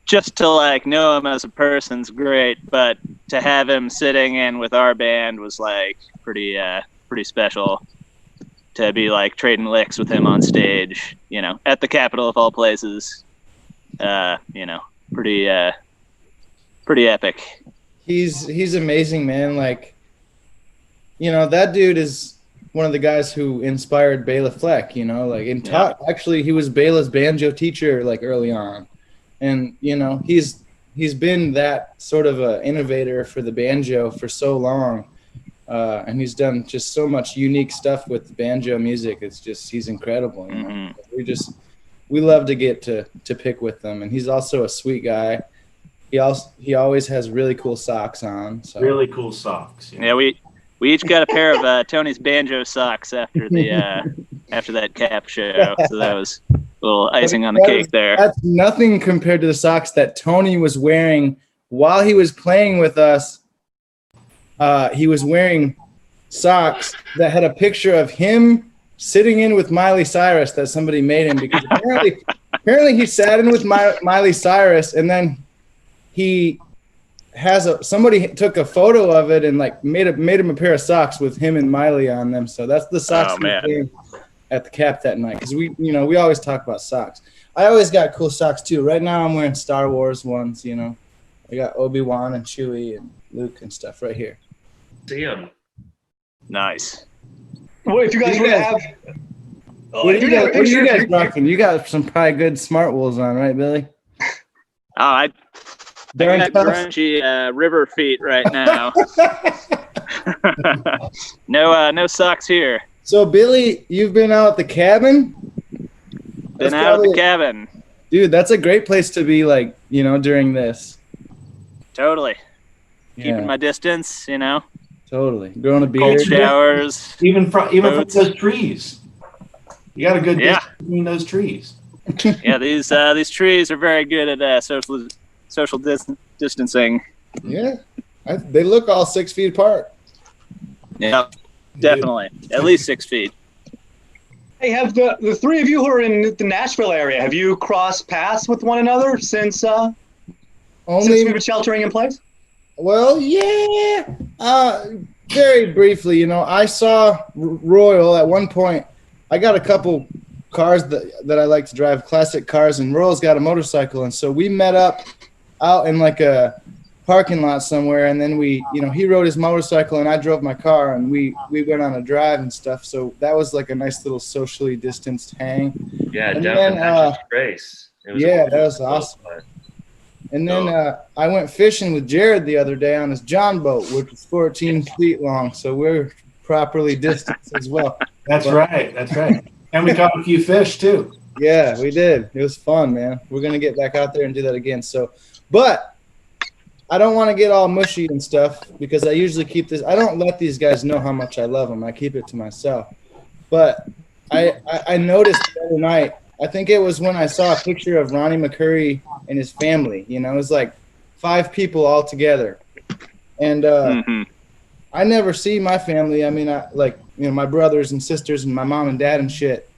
just to like know him as a person's great, but to have him sitting in with our band was like pretty special. To be like trading licks with him on stage, at the Capitol of all places, pretty epic. He's amazing, man. Like, that dude is one of the guys who inspired Bela Fleck, actually he was Bela's banjo teacher like early on. And, he's been that sort of a innovator for the banjo for so long. And he's done just so much unique stuff with banjo music. It's just, he's incredible. Mm-hmm. We love to get to pick with them. And he's also a sweet guy. He always has really cool socks on. So. Really cool socks. Yeah, we each got a pair of Tony's banjo socks after that Cap show. So that was a little icing on the cake there. That's nothing compared to the socks that Tony was wearing while he was playing with us. He was wearing socks that had a picture of him sitting in with Miley Cyrus that somebody made him, because apparently he sat in with Miley Cyrus, and then he has somebody took a photo of it and like made him a pair of socks with him and Miley on them. So that's the socks we gave at the Cap that night, because we always talk about socks. I always got cool socks too. Right now I'm wearing Star Wars ones. I got Obi-Wan and Chewie and Luke and stuff right here. Damn. Nice. Well, if you guys were to have, what are you guys rocking? You got some probably good smart wools on, right, Billy? Oh, I got grungy river feet right now. No socks here. So Billy, you've been out at the cabin? Been out at the cabin. Dude, that's a great place to be, like, during this. Totally. Yeah. Keeping my distance, Totally. Growing a beard. Cold showers. Even from those trees. You got a good distance between those trees. Yeah, these trees are very good at social distancing. Yeah. They look all 6 feet apart. Yeah, definitely. At least 6 feet. Hey, have the three of you who are in the Nashville area, have you crossed paths with one another since we've been sheltering in place? Well, yeah. Very briefly, I saw Royal at one point. I got a couple cars that I like to drive, classic cars, and Royal's got a motorcycle, and so we met up out in like a parking lot somewhere, and then he rode his motorcycle and I drove my car, and we went on a drive and stuff. So that was like a nice little socially distanced hang. Yeah, and definitely. then, Grace. Yeah, that was awesome. And then I went fishing with Jared the other day on his John boat, which is 14 feet long. So we're properly distanced as well. That's right. And we caught a few fish too. Yeah, we did. It was fun, man. We're going to get back out there and do that again. But I don't want to get all mushy and stuff, because I usually keep this. I don't let these guys know how much I love them. I keep it to myself. But I noticed the other night, I think it was when I saw a picture of Ronnie McCurry and his family. It was like 5 people all together. And I never see my family. I mean, my brothers and sisters and my mom and dad and shit.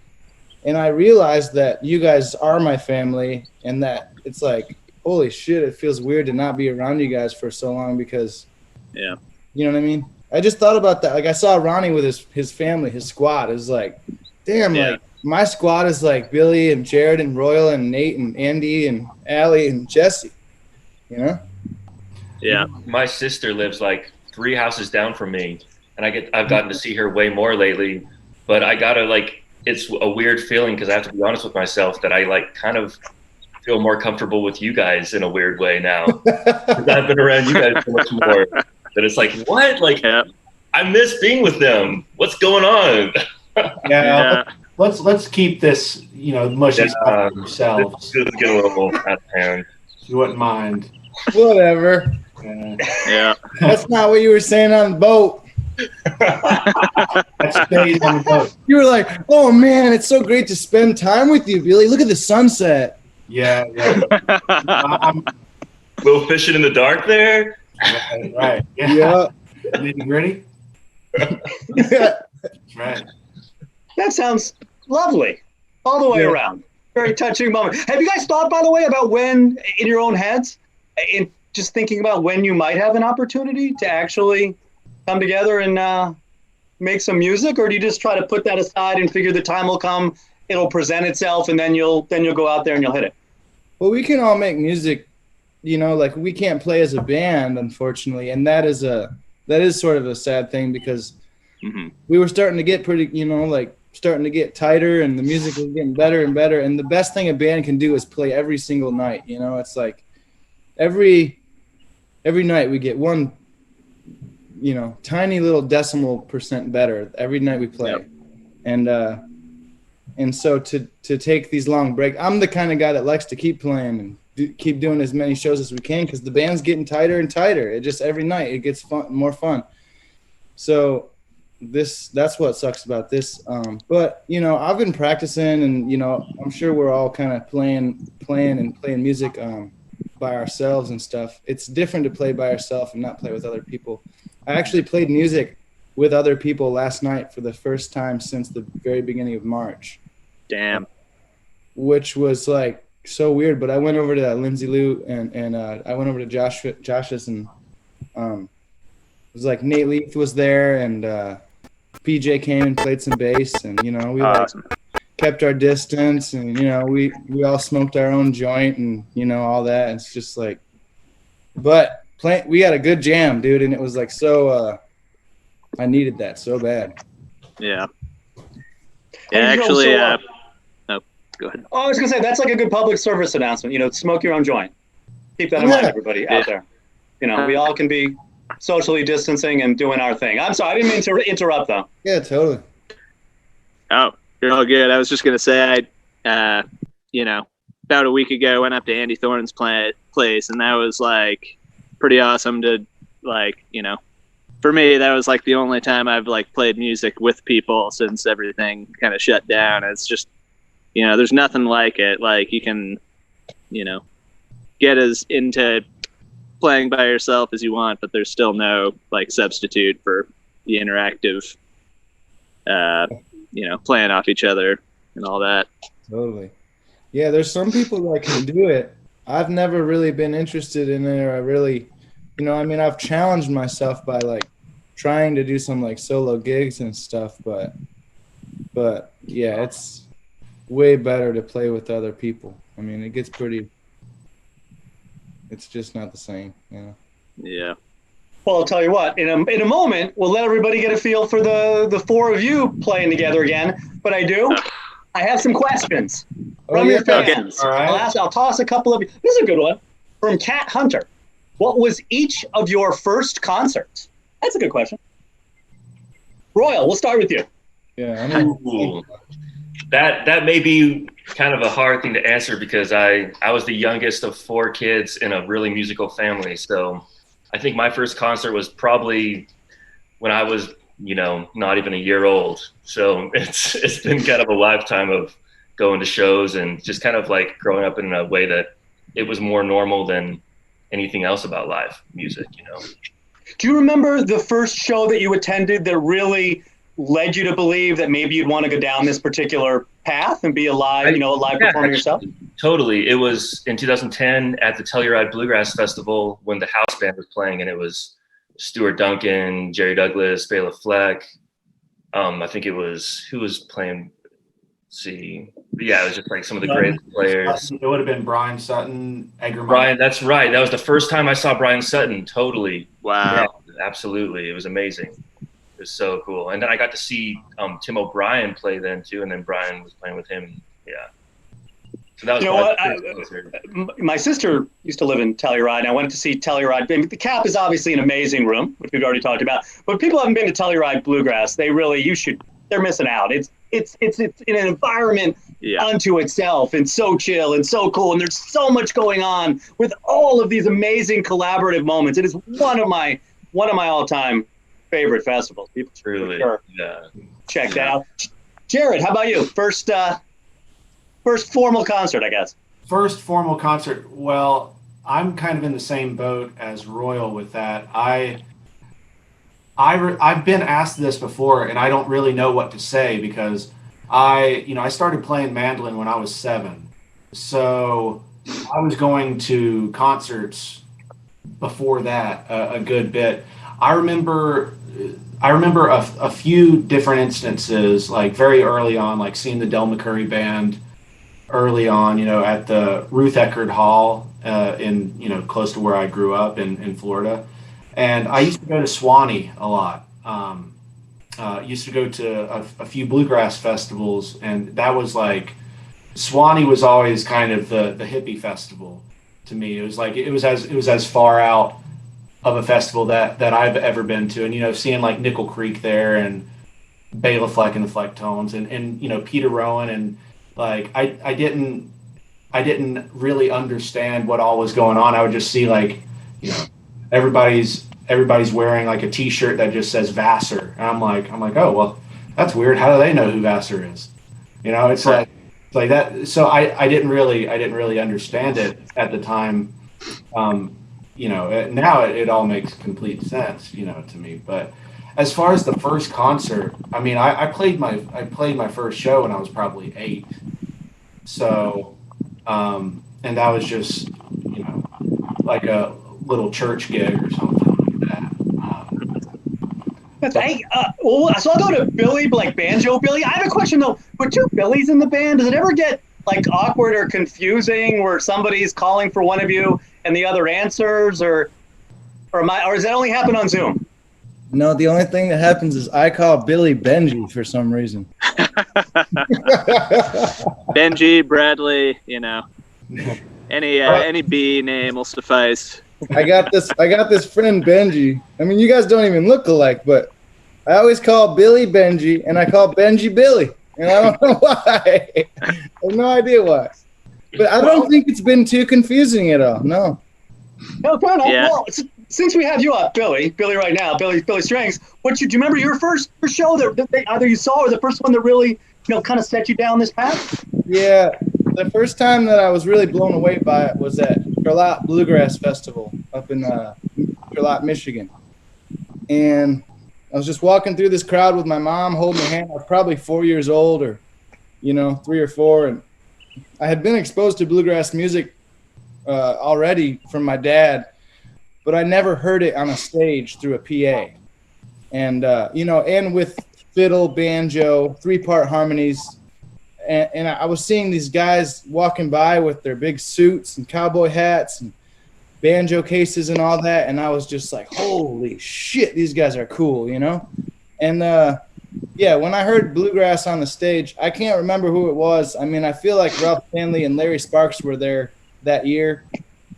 And I realized that you guys are my family, and that it's like, holy shit, it feels weird to not be around you guys for so long, because, you know what I mean? I just thought about that. Like, I saw Ronnie with his family, his squad. It was like, damn, like, my squad is like Billy and Jared and Royal and Nate and Andy and Allie and Jesse, Yeah. My sister lives like 3 houses down from me, and I've gotten to see her way more lately, but I gotta, like, it's a weird feeling, because I have to be honest with myself that I like kind of feel more comfortable with you guys in a weird way now. 'Cause I've been around you guys so much more that it's like, what? Like, I miss being with them. What's going on? Yeah. Let's keep this, mushy stuff for yourselves. This is getting a little out of hand. You wouldn't mind. Whatever. Yeah. That's not what you were saying on the boat. That stays on the boat. You were like, oh man, it's so great to spend time with you, Billy. Look at the sunset. Yeah. I'm Little fishing in the dark there. right. Yeah. Nitty-gritty. Right. That sounds lovely all the way around. Very touching moment. Have you guys thought, by the way, about when, in your own heads, in just thinking about when you might have an opportunity to actually come together and make some music, or do you just try to put that aside and figure the time will come, it'll present itself, and then you'll go out there and you'll hit it? Well, we can all make music, like, we can't play as a band, unfortunately, and that is sort of a sad thing, because we were starting to get pretty, starting to get tighter, and the music was getting better and better. And the best thing a band can do is play every single night. It's like every night we get one, tiny little decimal percent better every night we play. Yep. And so to take these long breaks, I'm the kind of guy that likes to keep playing and keep doing as many shows as we can, because the band's getting tighter and tighter. It just, every night it gets more fun. So that's what sucks about this. But I've been practicing, and I'm sure we're all kind of playing music by ourselves and stuff. It's different to play by yourself and not play with other people. I actually played music with other people last night for the first time since the very beginning of March. Damn. which was like so weird. But I went over to Lindsay Lou and I went over to Josh's, and it was like Nate Leaf was there, and PJ came and played some bass, and we Awesome. like kept our distance, and we all smoked our own joint, and all that. It's just like, but we had a good jam, dude, and it was like so. I needed that so bad. Yeah. Yeah, actually. No, go ahead. Oh, I was gonna say that's like a good public service announcement. Smoke your own joint. Keep that in mind, everybody out there. We all can be socially distancing and doing our thing. I'm sorry, I didn't mean to interrupt though. Yeah, totally. Oh, you're all good. I was just gonna say, about a week ago, went up to Andy Thorne's place, and that was like pretty awesome to for me, that was like the only time I've like played music with people since everything kind of shut down. It's just, there's nothing like it. Like you can, get as into playing by yourself as you want, but there's still no like substitute for the interactive, playing off each other and all that. Totally. Yeah, there's some people that can do it. I've never really been interested in it, or I really, I've challenged myself by like trying to do some like solo gigs and stuff, but yeah, it's way better to play with other people. It gets it's just not the same. Yeah. Well, I'll tell you what, in a moment, we'll let everybody get a feel for the four of you playing together again. But I have some questions from your fans. All right. I'll toss a couple of you. This is a good one. From Cat Hunter. What was each of your first concerts? That's a good question. Royal, we'll start with you. Yeah. Ooh. That may be kind of a hard thing to answer because I was the youngest of four kids in a really musical family. So I think my first concert was probably when I was, not even a year old. So it's been kind of a lifetime of going to shows and just kind of like growing up in a way that it was more normal than anything else about live music, Do you remember the first show that you attended that really led you to believe that maybe you'd want to go down this particular path and be a live performer yourself? Totally. It was in 2010 at the Telluride Bluegrass Festival when the house band was playing, and it was Stuart Duncan, Jerry Douglas, Bela Fleck. I think it was, who was playing? Let's see. Yeah, it was just like some of the great players. It would have been Brian Sutton, Edgar. Brian, that's right. That was the first time I saw Brian Sutton. Totally. Wow. Yeah, absolutely. It was amazing. It was so cool. And then I got to see Tim O'Brien play then too, and then Brian was playing with him. Yeah. So that was my sister used to live in Telluride, and I went to see Telluride. The Cap is obviously an amazing room, which we've already talked about. But people haven't been to Telluride Bluegrass. They're missing out. It's an environment unto itself, and so chill and so cool, and there's so much going on with all of these amazing collaborative moments. It is one of my all-time favorite festivals. People truly check that out. Jared, how about you? First formal concert, I guess. First formal concert. Well, I'm kind of in the same boat as Royal with that. I've been asked this before, and I don't really know what to say because I started playing mandolin when I was 7. So I was going to concerts before that a good bit. I remember a few different instances, like very early on, like seeing the Del McCurry band early on, at the Ruth Eckerd Hall in close to where I grew up in Florida. And I used to go to Swanee a lot. Used to go to a few bluegrass festivals, and that was like, Swanee was always kind of the hippie festival to me. It was like it was as far out of a festival that I've ever been to, and seeing like Nickel Creek there and Bela Fleck and the Flecktones and Peter Rowan, and like I didn't really understand what all was going on. I would just see like everybody's wearing like a T-shirt that just says Vassar, and I'm like, oh well, that's weird. How do they know who Vassar is? It's like that. So I didn't really understand it at the time. Now it all makes complete sense, to me. But as far as the first concert, I mean, I played my first show when I was probably 8. So, and that was just, you know, like a little church gig or something like that. So I'll go to Billy, like Banjo Billy. I have a question though. With two Billies in the band, does it ever get like awkward or confusing where somebody's calling for one of you and the other answers, or does that only happen on Zoom? No, the only thing that happens is I call Billy Benji for some reason. Benji, Bradley, you know, any B name will suffice. I got this friend Benji. I mean, you guys don't even look alike, but I always call Billy Benji and I call Benji Billy. And I don't know why. I have no idea why. But I don't think it's been too confusing at all. No. No, fair enough. Yeah. Well, since we have you up, Billy right now, Billy Strings, do you remember your first show that either you saw or the first one that really, kind of set you down this path? Yeah. The first time that I was really blown away by it was at Charlotte Bluegrass Festival up in Charlotte, Michigan. And I was just walking through this crowd with my mom holding her hand. I was probably 4 years old or, 3 or 4. And I had been exposed to bluegrass music already from my dad, but I never heard it on a stage through a PA. And, and with fiddle, banjo, 3-part harmonies. And I was seeing these guys walking by with their big suits and cowboy hats and banjo cases and all that. And I was just like, holy shit, these guys are cool, And, when I heard bluegrass on the stage, I can't remember who it was. I mean, I feel like Ralph Stanley and Larry Sparks were there that year,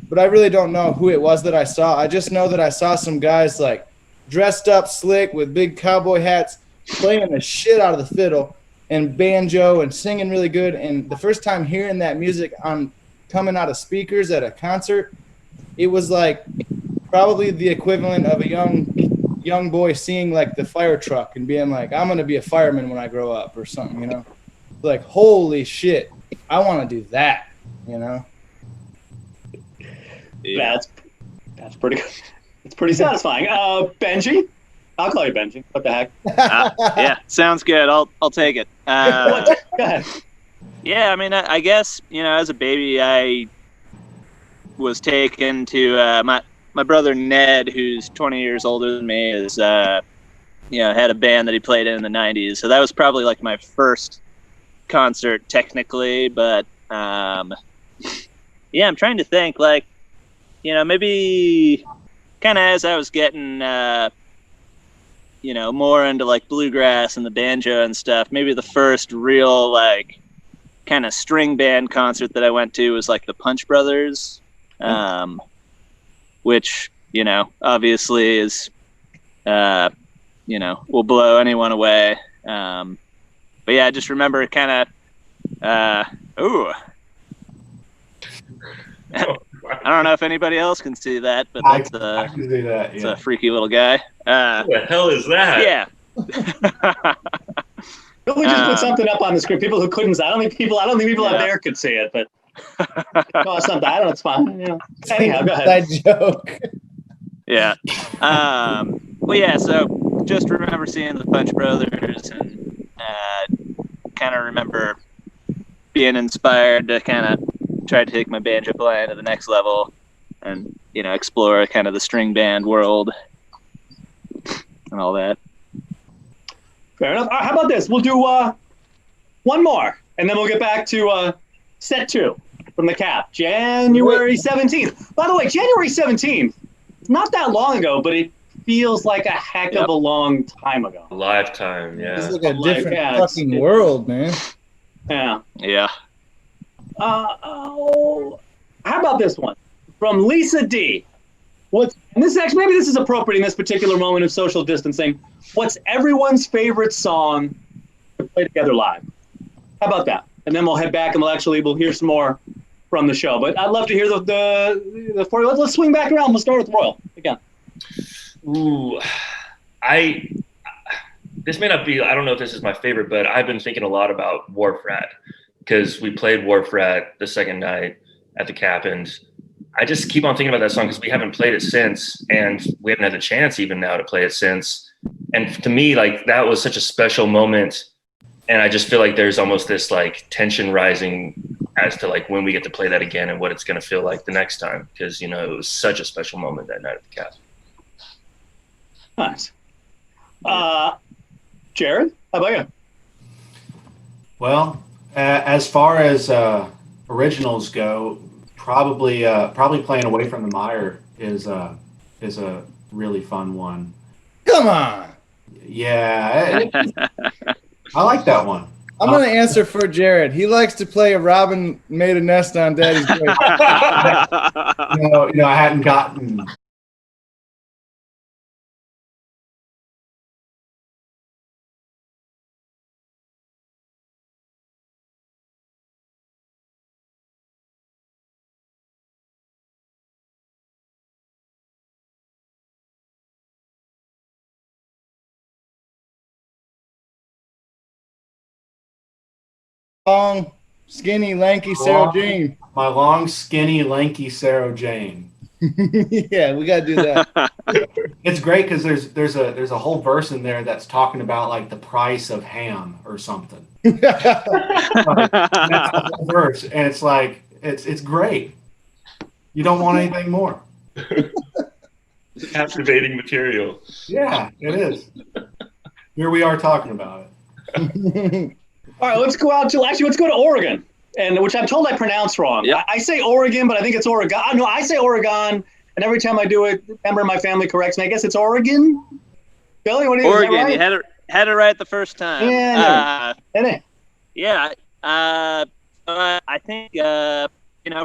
but I really don't know who it was that I saw. I just know that I saw some guys like dressed up slick with big cowboy hats playing the shit out of the fiddle and banjo and singing really good. And the first time hearing that music coming out of speakers at a concert, it was like probably the equivalent of a young boy seeing like the fire truck and being like, I'm going to be a fireman when I grow up or something, Like, holy shit, I want to do that, Yeah. That's pretty good. It's pretty satisfying. Benji, I'll call you Benji. What the heck? Yeah, sounds good. I'll take it. Go ahead. Yeah, I mean, I guess as a baby, I was taken to my brother Ned, who's 20 years older than me, had a band that he played in the 90s. So that was probably like my first concert technically, but I'm trying to think like, maybe kind of as I was getting, more into like bluegrass and the banjo and stuff, maybe the first real like kind of string band concert that I went to was like the Punch Brothers, which, obviously is, will blow anyone away. But yeah, I just remember kind of, I don't know if anybody else can see that, but that's I can see that, it's a freaky little guy. What the hell is that? Yeah. Billy just put something up on the screen. People who couldn't, I don't think people out there could see it, but something. I don't know. It's fine. Anyhow, go ahead. That joke. Yeah. So just remember seeing the Punch Brothers and kind of remember being inspired to kind of try to take my banjo playing to the next level and, explore kind of the string band world and all that. Fair enough. How about this? We'll do one more, and then we'll get back to set 2 from the Cap, January 17th. By the way, January 17th, not that long ago, but it feels like a heck of a long time ago. A lifetime, yeah. It's like a different fucking world, man. Yeah. Yeah. How about this one from Lisa D? Maybe this is appropriate in this particular moment of social distancing. What's everyone's favorite song to play together live? How about that? And then we'll head back and we'll hear some more from the show. But I'd love to hear the four. Let's swing back around. We'll start with Royal again. Ooh, this may not be. I don't know if this is my favorite, but I've been thinking a lot about Wharf Rat because we played Wharf Rat the second night at the Cap, and I just keep on thinking about that song because we haven't played it since, and we haven't had the chance even now to play it since. And to me, like that was such a special moment and I just feel like there's almost this like tension rising as to like when we get to play that again and what it's going to feel like the next time, because you know it was such a special moment that night at the Cap. Nice. Jared, how about you? Well, as far as originals go, probably playing Away from the Mire is a really fun one. Come on. Yeah, I like that one. I'm going to answer for Jared. He likes to play a Robin Made a Nest on Daddy's Grave. I hadn't gotten. Long, skinny, lanky Sarah Jane. My long, skinny, lanky Sarah Jane. Yeah, we got to do that. It's great because there's a whole verse in there that's talking about like the price of ham or something. That's the whole verse, and it's like it's great. You don't want anything more. Captivating material. Yeah, it is. Here we are talking about it. All right, let's go to Oregon, and which I'm told I pronounced wrong. Yep. I say Oregon, but I think it's Oregon. No, I say Oregon, and every time I do it, a member of my family corrects me. I guess it's Oregon. Billy, what do you think? Oregon, Right? you had it right the first time. Yeah, Yeah. I think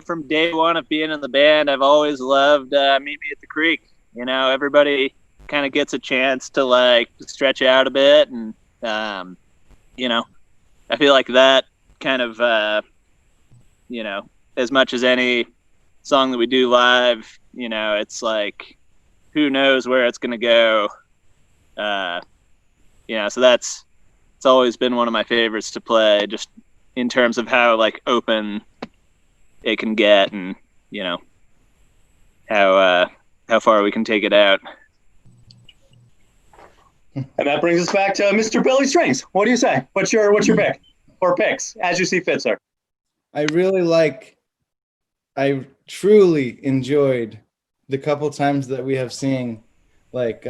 from day one of being in the band, I've always loved Meet Me at the Creek. Everybody kind of gets a chance to like stretch out a bit, and I feel like that kind of as much as any song that we do live, it's like who knows where it's gonna go. So it's always been one of my favorites to play, just in terms of how like open it can get, and how far we can take it out. And that brings us back to Mr. Billy Strings. What do you say? What's your pick or picks as you see fit, sir? I truly enjoyed the couple times that we have seen, like,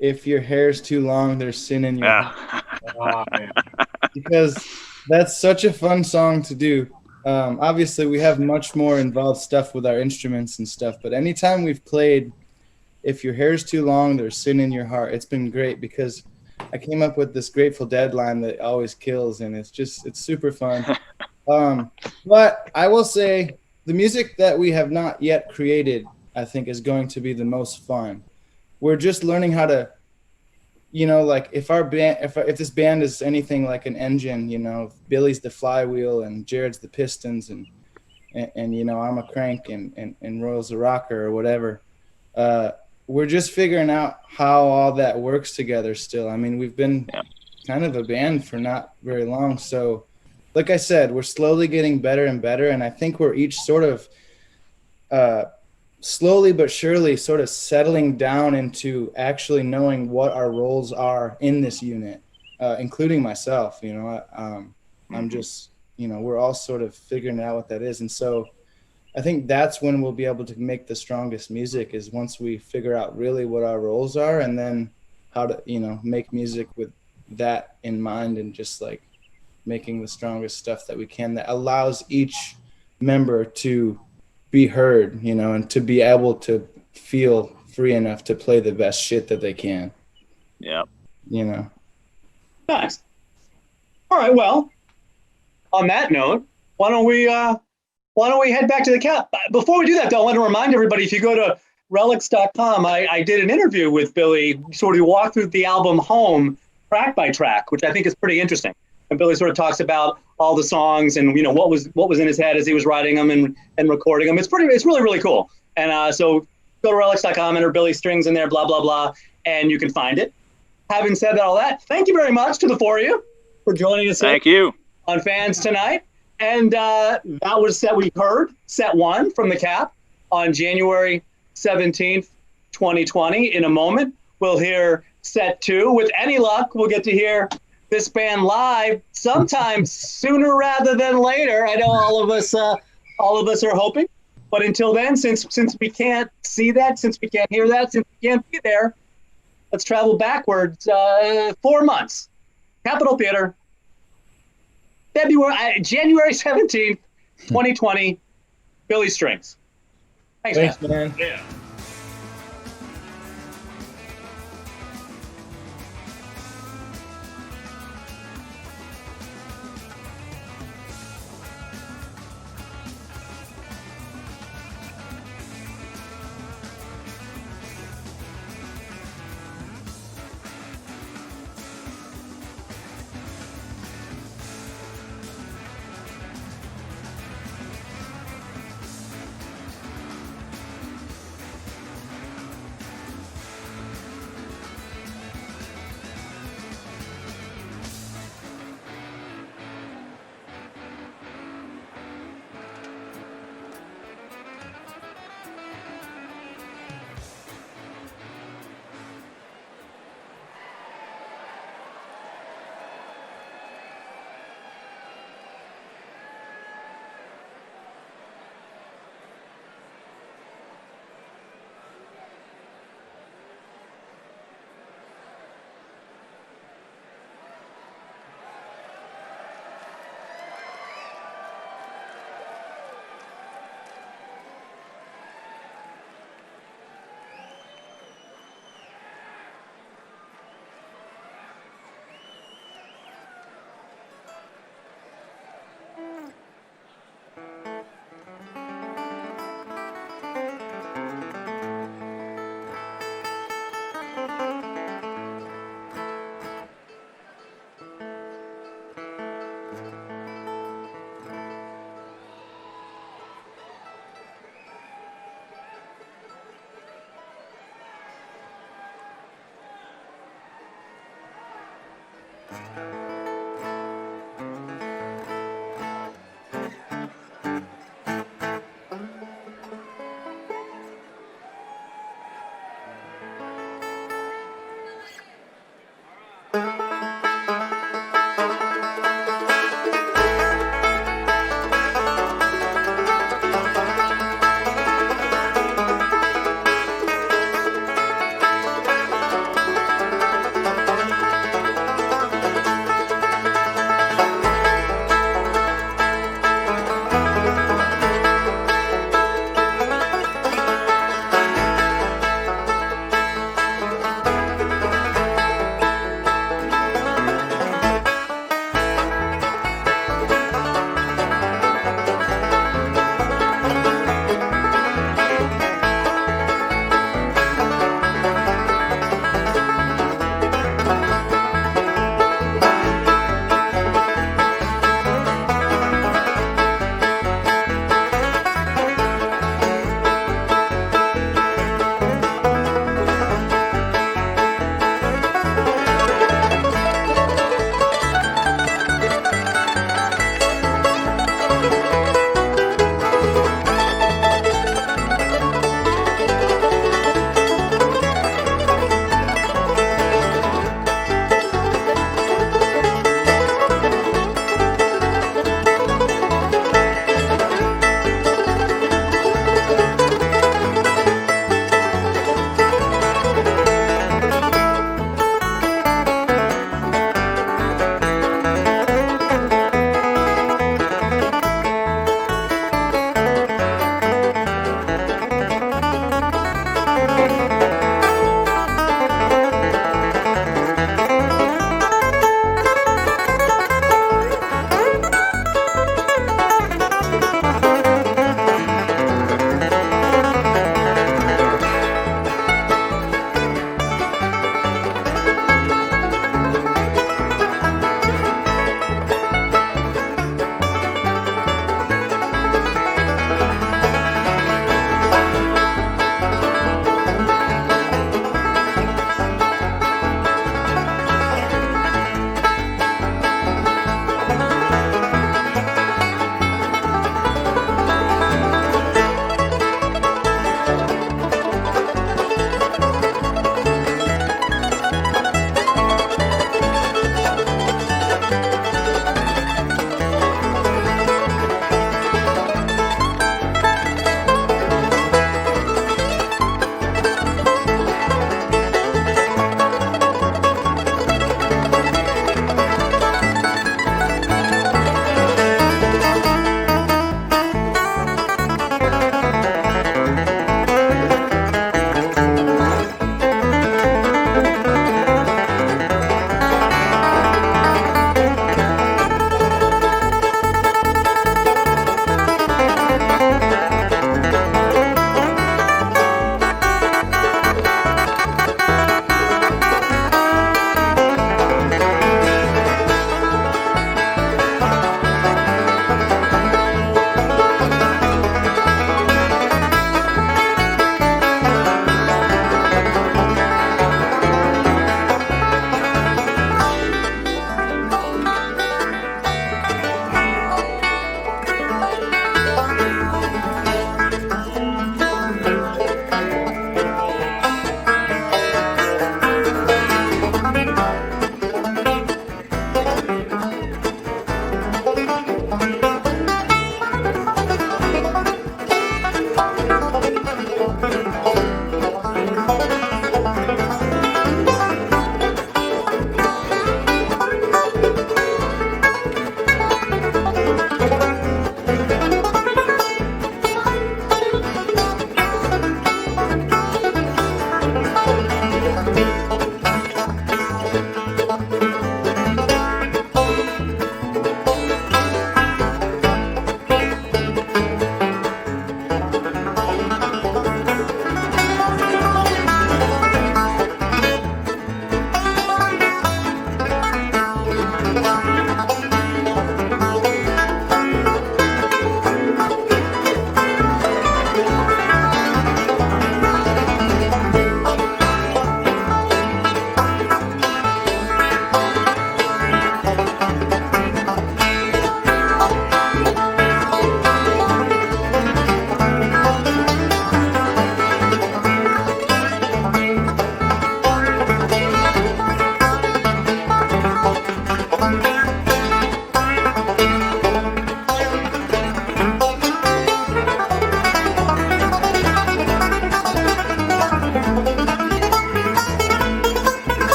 if your hair's too long, there's sin in your heart. Because that's such a fun song to do. Obviously, we have much more involved stuff with our instruments and stuff, but anytime we've played If Your Hair's Too Long, There's Sin in Your Heart, it's been great because I came up with this Grateful Dead line that always kills, and it's super fun. But I will say the music that we have not yet created, I think, is going to be the most fun. We're just learning how to, like if our band, if this band is anything like an engine, Billy's the flywheel and Jared's the pistons, and I'm a crank and Royal's a rocker or whatever. We're just figuring out how all that works together still. I mean, we've been kind of a band for not very long. So like I said, we're slowly getting better and better. And I think we're each sort of slowly but surely sort of settling down into actually knowing what our roles are in this unit, including myself. I'm just, we're all sort of figuring out what that is. And so I think that's when we'll be able to make the strongest music, is once we figure out really what our roles are, and then how to, make music with that in mind, and just like making the strongest stuff that we can that allows each member to be heard, and to be able to feel free enough to play the best shit that they can. Yeah. Nice. All right. Well, on that note, why don't we head back to the Cap? Before we do that, though, I want to remind everybody, if you go to Relix.com, I did an interview with Billy, sort of walk through the album Home track by track, which I think is pretty interesting. And Billy sort of talks about all the songs and what was in his head as he was writing them and recording them. It's really, really cool. And so go to Relix.com, enter Billy Strings in there, blah, blah, blah, and you can find it. Having said all that, thank you very much to the four of you for joining us. Thank you. On Fans tonight. And that was set one from the Cap on January 17th, 2020. In a moment, we'll hear set two. With any luck, we'll get to hear this band live sometime sooner rather than later. I know all of us are hoping, but until then, since we can't see that, since we can't hear that, since we can't be there, let's travel backwards 4 months. Capitol Theater, January 17th, 2020. Billy Strings. Thanks, man. Yeah.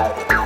Thank you.